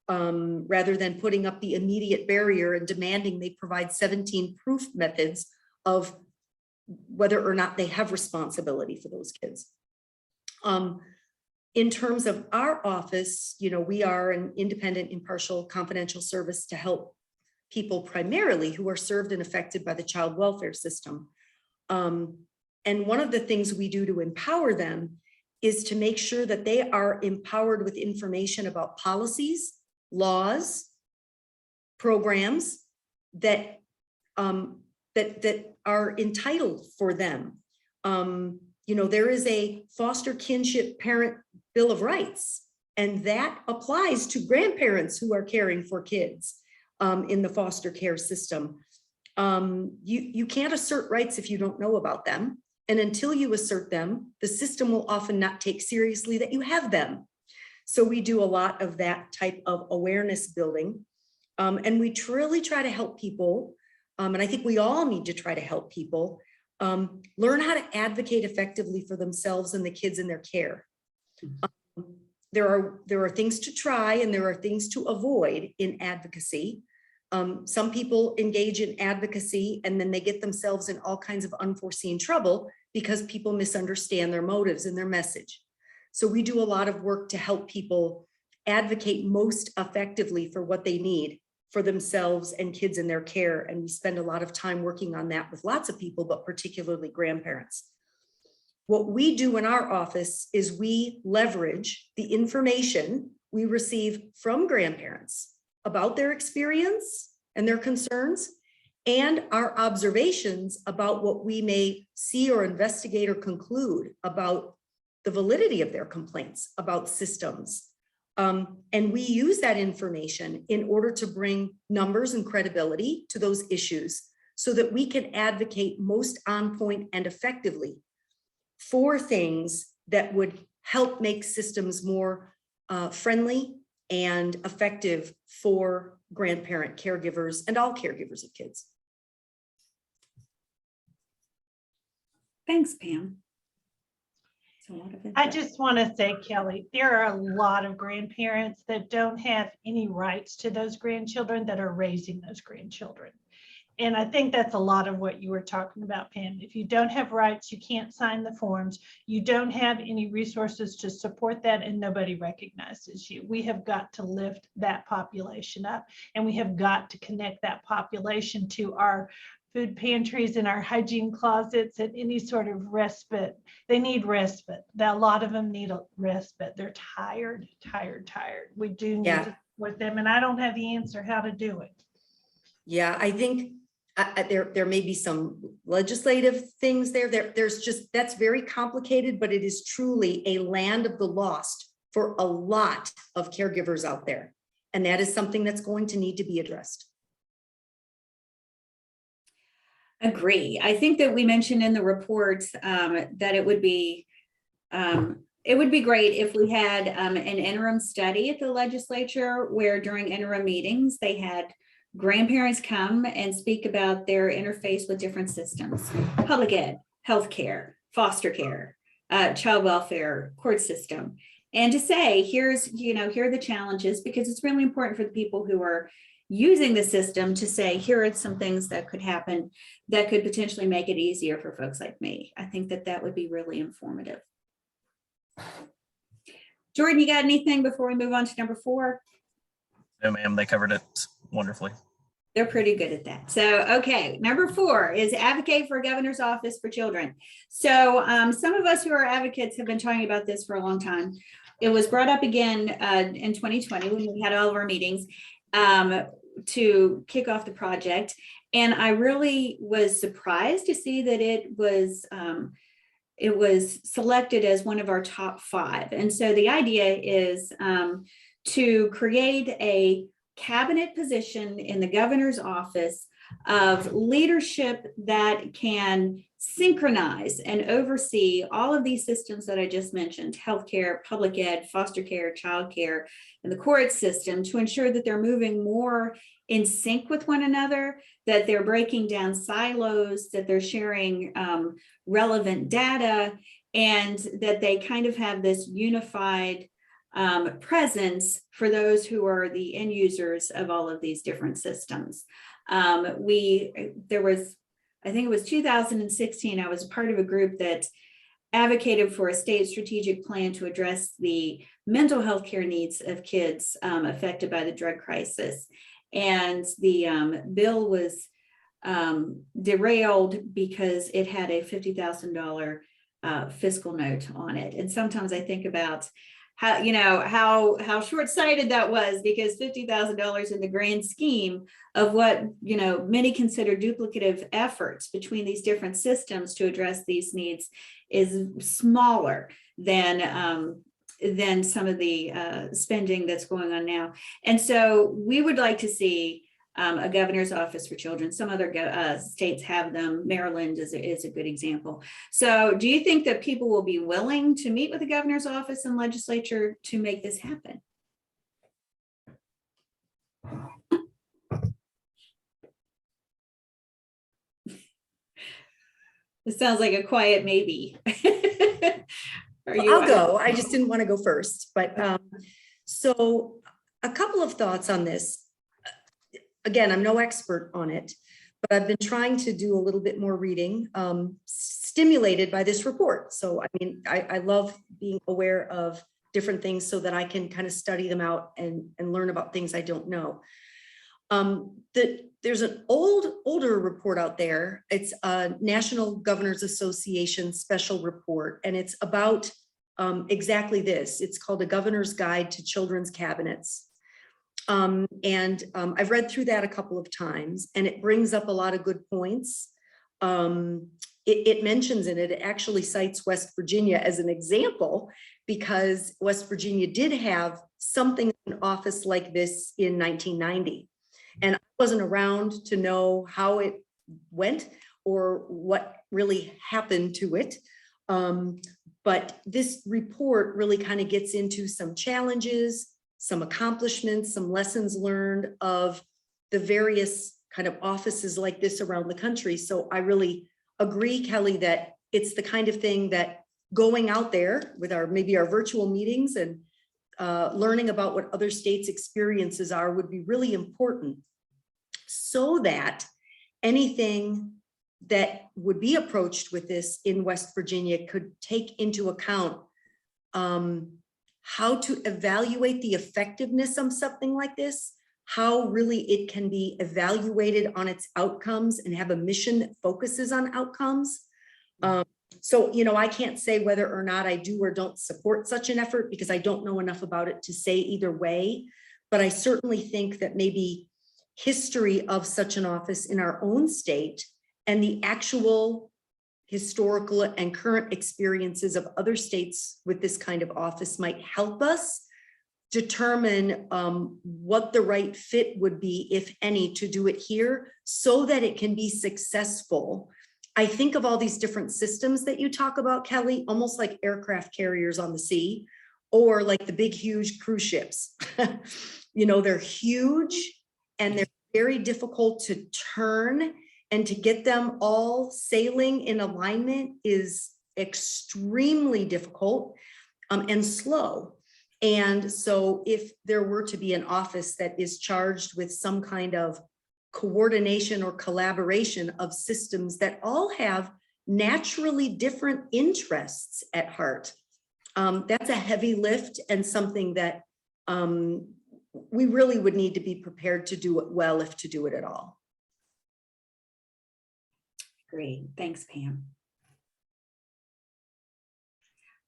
Speaker 4: rather than putting up the immediate barrier and demanding they provide 17 proof methods of whether or not they have responsibility for those kids. In terms of our office, you know, we are an independent, impartial, confidential service to help people primarily who are served and affected by the child welfare system. And one of the things we do to empower them is to make sure that they are empowered with information about policies, laws, programs that that are entitled for them. You know, there is a foster kinship parent bill of rights, and that applies to grandparents who are caring for kids in the foster care system. You can't assert rights if you don't know about them. And until you assert them, the system will often not take seriously that you have them. So we do a lot of that type of awareness building. And we truly try to help people. And I think we all need to try to help people learn how to advocate effectively for themselves and the kids in their care. There are things to try and there are things to avoid in advocacy. Some people engage in advocacy and then they get themselves in all kinds of unforeseen trouble because people misunderstand their motives and their message. So we do a lot of work to help people advocate most effectively for what they need for themselves and kids in their care. And we spend a lot of time working on that with lots of people, but particularly grandparents. What we do in our office is we leverage the information we receive from grandparents about their experience and their concerns, and our observations about what we may see or investigate or conclude about the validity of their complaints about systems. And we use that information in order to bring numbers and credibility to those issues so that we can advocate most on point and effectively for things that would help make systems more friendly and effective for grandparent caregivers and all caregivers of kids.
Speaker 1: Thanks, Pam.
Speaker 2: I just want to say, Kelly, there are a lot of grandparents that don't have any rights to those grandchildren that are raising those grandchildren. And I think that's a lot of what you were talking about, Pam. If you don't have rights, you can't sign the forms. You don't have any resources to support that, and nobody recognizes you. We have got to lift that population up, and we have got to connect that population to our food pantries and our hygiene closets and any sort of respite. They need respite. A lot of them need a respite. They're tired. We do need to support them, and I don't have the answer how to do it.
Speaker 4: Yeah, I think there may be some legislative things there. There's just, that's very complicated, but it is truly a land of the lost for a lot of caregivers out there. And that is something that's going to need to be addressed.
Speaker 1: Agree. I think that we mentioned in the report that it would be great if we had an interim study at the legislature where during interim meetings they had grandparents come and speak about their interface with different systems: public ed, healthcare, foster care, child welfare, court system, and to say, here are the challenges, because it's really important for the people who are using the system to say, here are some things that could happen that could potentially make it easier for folks like me. I think that would be really informative. Jordan, you got anything before we move on to number 4?
Speaker 3: No, ma'am, they covered it wonderfully.
Speaker 1: They're pretty good at that. So, okay, number 4 is advocate for a governor's office for children. So some of us who are advocates have been talking about this for a long time. It was brought up again in 2020 when we had all of our meetings to kick off the project. And I really was surprised to see that it was selected as one of our top 5. And so the idea is to create a cabinet position in the governor's office of leadership that can synchronize and oversee all of these systems that I just mentioned: healthcare, public ed, foster care, childcare, and the court system, to ensure that they're moving more in sync with one another, that they're breaking down silos, that they're sharing relevant data, and that they kind of have this unified presence for those who are the end users of all of these different systems. I think it was 2016, I was part of a group that advocated for a state strategic plan to address the mental health care needs of kids affected by the drug crisis. And the bill was derailed because it had a $50,000 fiscal note on it. And sometimes I think about how short-sighted that was, because $50,000 in the grand scheme of what many consider duplicative efforts between these different systems to address these needs is smaller than some of the spending that's going on now. And so we would like to see a governor's office for children. Some other states have them. Maryland is a good example. So do you think that people will be willing to meet with the governor's office and legislature to make this happen? This sounds like a quiet maybe.
Speaker 4: I'll go. I just didn't want to go first. But so a couple of thoughts on this. Again, I'm no expert on it, but I've been trying to do a little bit more reading, stimulated by this report. So, I mean, I love being aware of different things so that I can kind of study them out and learn about things I don't know. There's an older report out there. It's a National Governors Association special report, and it's about exactly this. It's called A Governor's Guide to Children's Cabinets. I've read through that a couple of times, and it brings up a lot of good points. It mentions in it, it actually cites West Virginia as an example, because West Virginia did have something in office like this in 1990. And I wasn't around to know how it went or what really happened to it. But this report really kind of gets into some challenges, some accomplishments, some lessons learned of the various kind of offices like this around the country. So I really agree, Kelly, that it's the kind of thing that going out there with maybe our virtual meetings and learning about what other states' experiences are would be really important, so that anything that would be approached with this in West Virginia could take into account how to evaluate the effectiveness of something like this, how really it can be evaluated on its outcomes and have a mission that focuses on outcomes. So, I can't say whether or not I do or don't support such an effort, because I don't know enough about it to say either way, but I certainly think that maybe history of such an office in our own state and the actual historical and current experiences of other states with this kind of office might help us determine what the right fit would be, if any, to do it here so that it can be successful. I think of all these different systems that you talk about, Kelly, almost like aircraft carriers on the sea, or like the big, huge cruise ships. They're huge and they're very difficult to turn, and to get them all sailing in alignment is extremely difficult and slow. And so if there were to be an office that is charged with some kind of coordination or collaboration of systems that all have naturally different interests at heart, that's a heavy lift, and something that we really would need to be prepared to do it well, if to do it at all.
Speaker 1: Great. Thanks, Pam.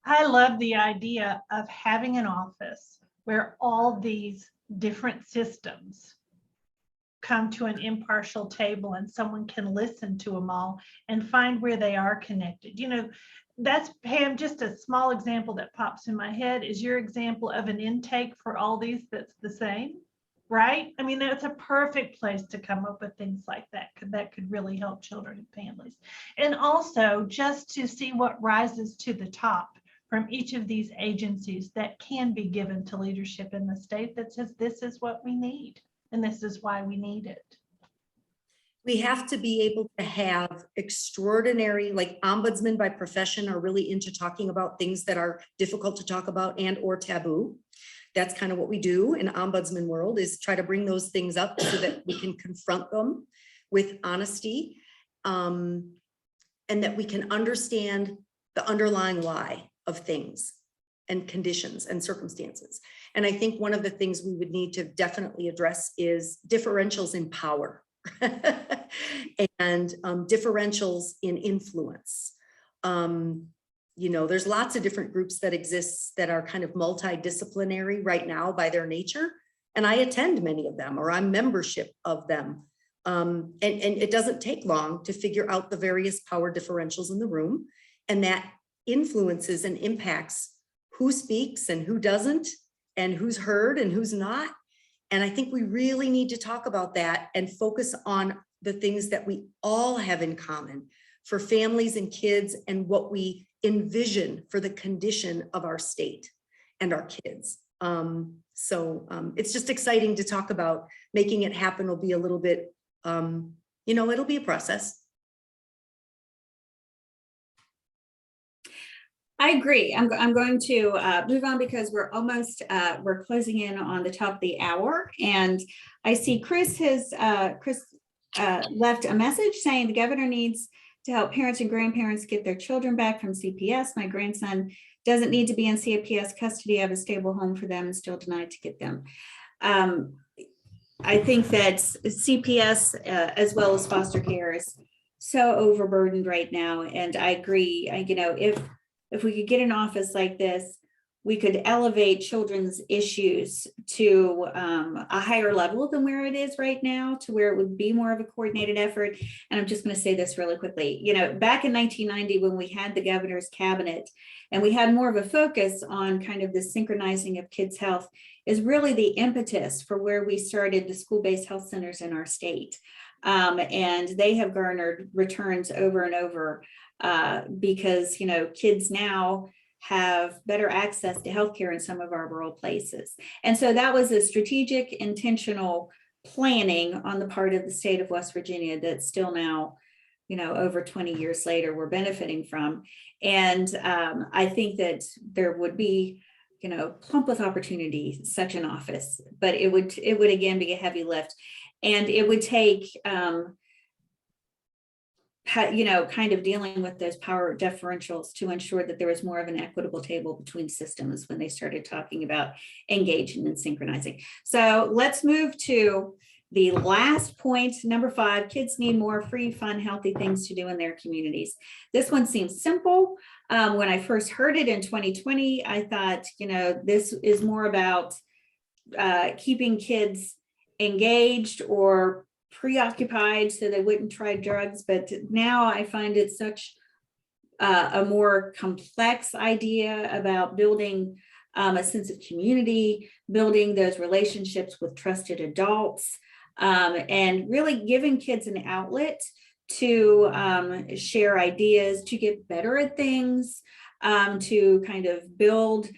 Speaker 2: I love the idea of having an office where all these different systems come to an impartial table and someone can listen to them all and find where they are connected. That's, Pam, just a small example that pops in my head is your example of an intake for all these that's the same, right? I mean, that's a perfect place to come up with things like that, because that could really help children and families. And also just to see what rises to the top from each of these agencies that can be given to leadership in the state that says, this is what we need, and this is why we need it.
Speaker 4: We have to be able to have extraordinary, like ombudsmen by profession are really into talking about things that are difficult to talk about and or taboo. that's kind of what we do in ombudsman world, is try to bring those things up so that we can confront them with honesty, and that we can understand the underlying why of things and conditions and circumstances. And I think one of the things we would need to definitely address is differentials in power and differentials in influence. You know, there's lots of different groups that exist that are kind of multidisciplinary right now by their nature. And I attend many of them, or I'm membership of them. And it doesn't take long to figure out the various power differentials in the room, and that influences and impacts who speaks and who doesn't, and who's heard and who's not. And I think we really need to talk about that and focus on the things that we all have in common for families and kids, and what we envision for the condition of our state and our kids. It's just exciting to talk about. Making it happen will be a little bit, you know, it'll be a process.
Speaker 1: I agree. I'm going to move on because we're almost, we're closing in on the top of the hour. And I see Chris has left a message saying the governor needs to help parents and grandparents get their children back from CPS. My grandson doesn't need to be in CPS custody. I have a stable home for them and still denied to get them. I think that CPS as well as foster care is so overburdened right now. And I agree, you know, if we could get an office like this, we could elevate children's issues to a higher level than where it is right now, to where it would be more of a coordinated effort. And I'm just going to say this really quickly. You know, back in 1990, when we had the governor's cabinet and we had more of a focus on kind of the synchronizing of kids' health, is really the impetus for where we started the school-based health centers in our state. And they have garnered returns over and over because, you know, kids now have better access to healthcare in some of our rural places. And so that was a strategic, intentional planning on the part of the state of West Virginia that still now, you know, over 20 years later, we're benefiting from. And I think that there would be, you know, plump with opportunity, such an office, but it would again be a heavy lift. And it would take, you know, kind of dealing with those power differentials to ensure that there was more of an equitable table between systems when they started talking about engaging and synchronizing. So let's move to the last point, number 5, kids need more free, fun, healthy things to do in their communities. This one seems simple. When I first heard it in 2020, I thought, you know, this is more about keeping kids engaged or preoccupied so they wouldn't try drugs. But now I find it such a more complex idea about building a sense of community, building those relationships with trusted adults, and really giving kids an outlet to share ideas, to get better at things, to kind of build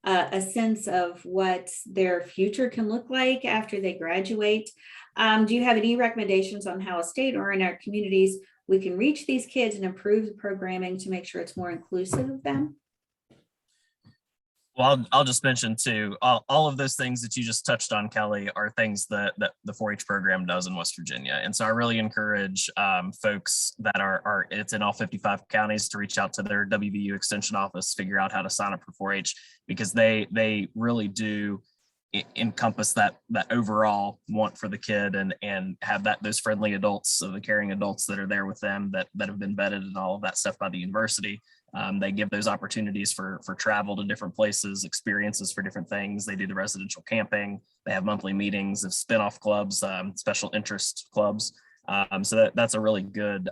Speaker 1: a sense of what their future can look like after they graduate. Do you have any recommendations on how a state or in our communities we can reach these kids and improve the programming to make sure it's more inclusive of them?
Speaker 3: Well, I'll just mention too, all of those things that you just touched on, Kelly, are things that the 4-H program does in West Virginia. And so I really encourage folks that are it's in all 55 counties to reach out to their WVU extension office, figure out how to sign up for 4-H, because they really do encompass that overall want for the kid and have those friendly adults, so the caring adults that are there with them that have been vetted and all of that stuff by the university. They give those opportunities for travel to different places, experiences for different things. They do the residential camping. They have monthly meetings of spinoff clubs, special interest clubs. So that's a really good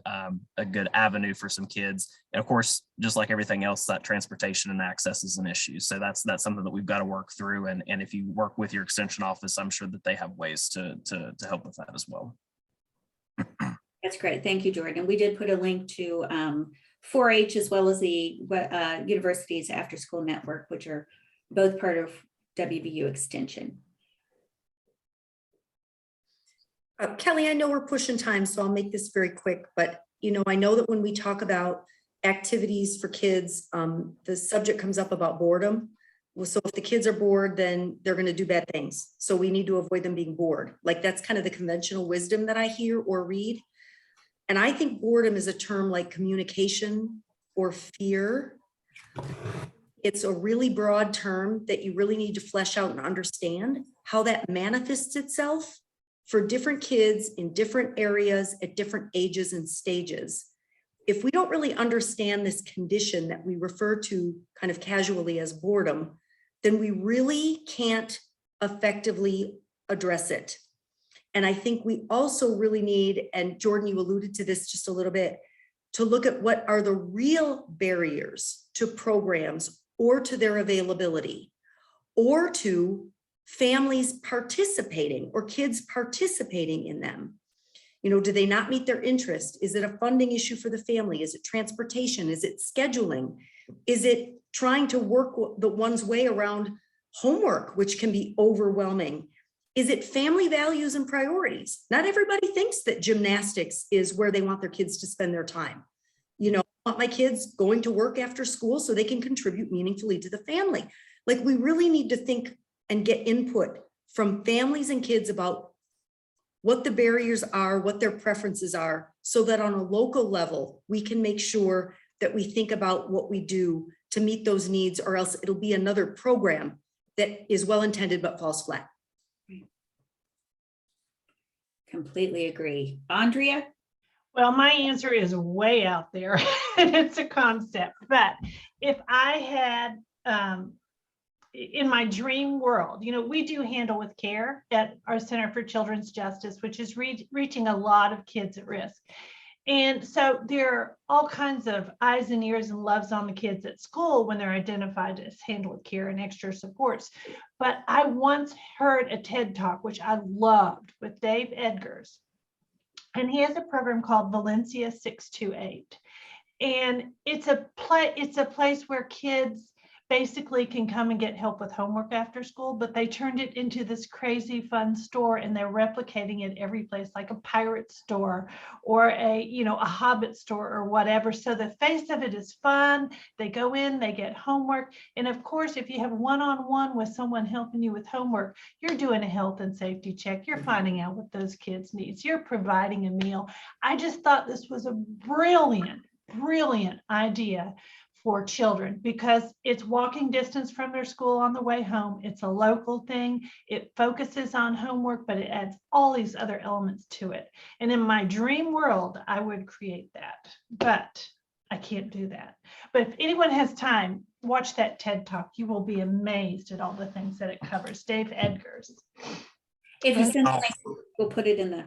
Speaker 3: avenue for some kids. And of course, just like everything else, that transportation and access is an issue. So that's something that we've got to work through. And if you work with your extension office, I'm sure that they have ways to help with that as well.
Speaker 1: That's great. Thank you, Jordan. We did put a link to 4-H as well as the university's after school network, which are both part of WVU Extension.
Speaker 4: Kelly, I know we're pushing time, so I'll make this very quick, but you know, I know that when we talk about activities for kids, the subject comes up about boredom. well, so if the kids are bored, then they're going to do bad things. So we need to avoid them being bored. Like that's kind of the conventional wisdom that I hear or read. And I think boredom is a term like communication or fear. It's a really broad term that you really need to flesh out and understand how that manifests itself for different kids in different areas at different ages and stages. If we don't really understand this condition that we refer to kind of casually as boredom, then we really can't effectively address it. And I think we also really need, and Jordan, you alluded to this just a little bit, to look at what are the real barriers to programs or to their availability or to families participating or kids participating in them. You know, do they not meet their interest? Is it a funding issue for the family? Is it transportation? Is it scheduling? Is it trying to work the one's way around homework, which can be overwhelming? Is it family values and priorities? Not everybody thinks that gymnastics is where they want their kids to spend their time. You know, I want my kids going to work after school so they can contribute meaningfully to the family. Like we really need to think and get input from families and kids about what the barriers are, what their preferences are, so that on a local level, we can make sure that we think about what we do to meet those needs, or else it'll be another program that is well-intended but falls flat.
Speaker 1: Completely agree. Andrea?
Speaker 2: Well, my answer is way out there and it's a concept, but if I had, in my dream world, you know, we do handle with care at our Center for Children's Justice, which is reaching a lot of kids at risk. And so there are all kinds of eyes and ears and loves on the kids at school when they're identified as handled with care and extra supports. But I once heard a TED Talk, which I loved, with Dave Edgars. And he has a program called Valencia 628. And it's a place where kids basically can come and get help with homework after school, but they turned it into this crazy fun store, and they're replicating it every place, like a pirate store or a Hobbit store or whatever. So the face of it is fun. They go in, they get homework. And of course, if you have one-on-one with someone helping you with homework, you're doing a health and safety check. You're finding out what those kids need. You're providing a meal. I just thought this was a brilliant idea for children, because it's walking distance from their school on the way home. It's a local thing. It focuses on homework, but it adds all these other elements to it. And in my dream world, I would create that, but I can't do that. But if anyone has time, watch that TED Talk. You will be amazed at all the things that it covers. Dave Edgars.
Speaker 1: If you send the link, we'll put it in the.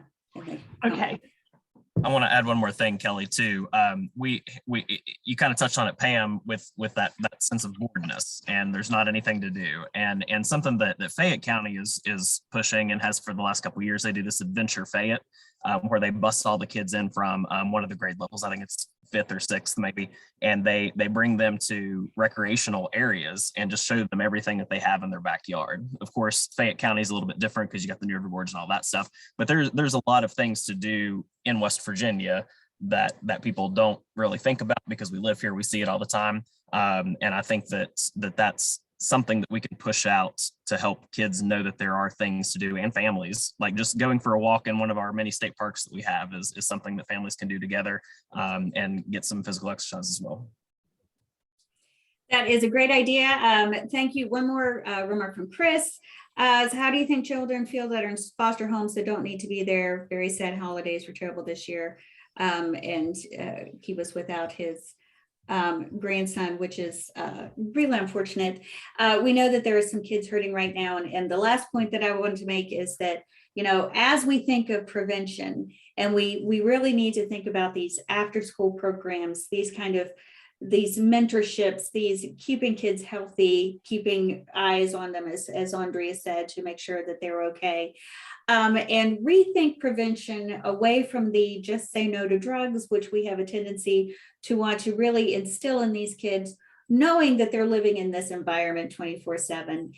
Speaker 2: Okay.
Speaker 3: I want to add one more thing, Kelly, too. You kind of touched on it, Pam, with that sense of boredness, and there's not anything to do. And something that Fayette County is pushing and has for the last couple of years. They do this Adventure Fayette, where they bust all the kids in from one of the grade levels. I think it's 5th or 6th maybe, and they bring them to recreational areas and just show them everything that they have in their backyard. Of course, Fayette County is a little bit different because you got the new riverboards and all that stuff, but there's a lot of things to do in West Virginia that people don't really think about because we live here, we see it all the time, and I think that's something that we can push out to help kids know that there are things to do, and families, like just going for a walk in one of our many state parks that we have is something that families can do together, and get some physical exercise as well.
Speaker 1: That is a great idea. Thank you. One more remark from Chris. So how do you think children feel that are in foster homes that don't need to be there? Very sad holidays were terrible this year. And he was without his grandson, which is really unfortunate. We know that there are some kids hurting right now. And the last point that I wanted to make is that, you know, as we think of prevention, and we really need to think about these after school programs, these mentorships, these keeping kids healthy, keeping eyes on them, as Andrea said, to make sure that they're okay. And rethink prevention away from the just say no to drugs, which we have a tendency to want to really instill in these kids, knowing that they're living in this environment 24/7.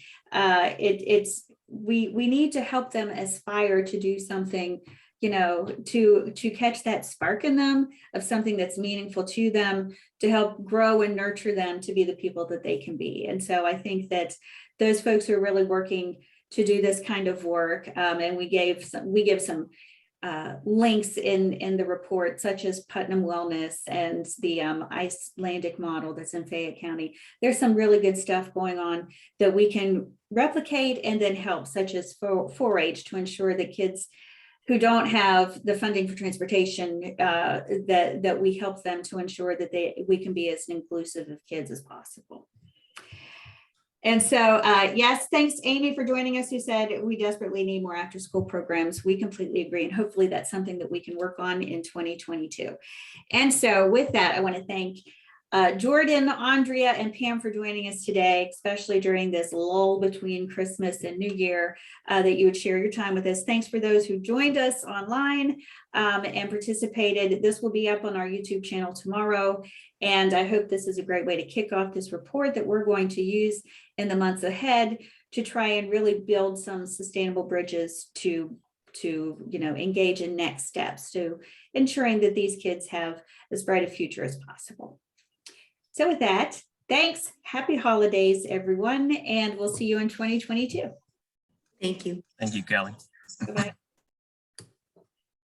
Speaker 1: We need to help them aspire to do something to catch that spark in them of something that's meaningful to them, to help grow and nurture them to be the people that they can be. And so I think that those folks are really working to do this kind of work. And we give some links in the report, such as Putnam Wellness and the Icelandic model that's in Fayette County. There's some really good stuff going on that we can replicate and then help, such as 4-H, to ensure that kids who don't have the funding for transportation, that we help them to ensure that we can be as inclusive of kids as possible. And so, yes, thanks, Amy, for joining us, who said we desperately need more after-school programs. We completely agree, and hopefully that's something that we can work on in 2022. And so with that, I want to thank Jordan, Andrea, and Pam for joining us today, especially during this lull between Christmas and New Year, that you would share your time with us. Thanks for those who joined us online and participated. This will be up on our YouTube channel tomorrow. And I hope this is a great way to kick off this report that we're going to use in the months ahead to try and really build some sustainable bridges to engage in next steps to ensuring that these kids have as bright a future as possible. So with that, thanks. Happy holidays, everyone, and we'll see you in 2022.
Speaker 4: Thank you.
Speaker 3: Thank you, Kelly.
Speaker 1: Bye-bye.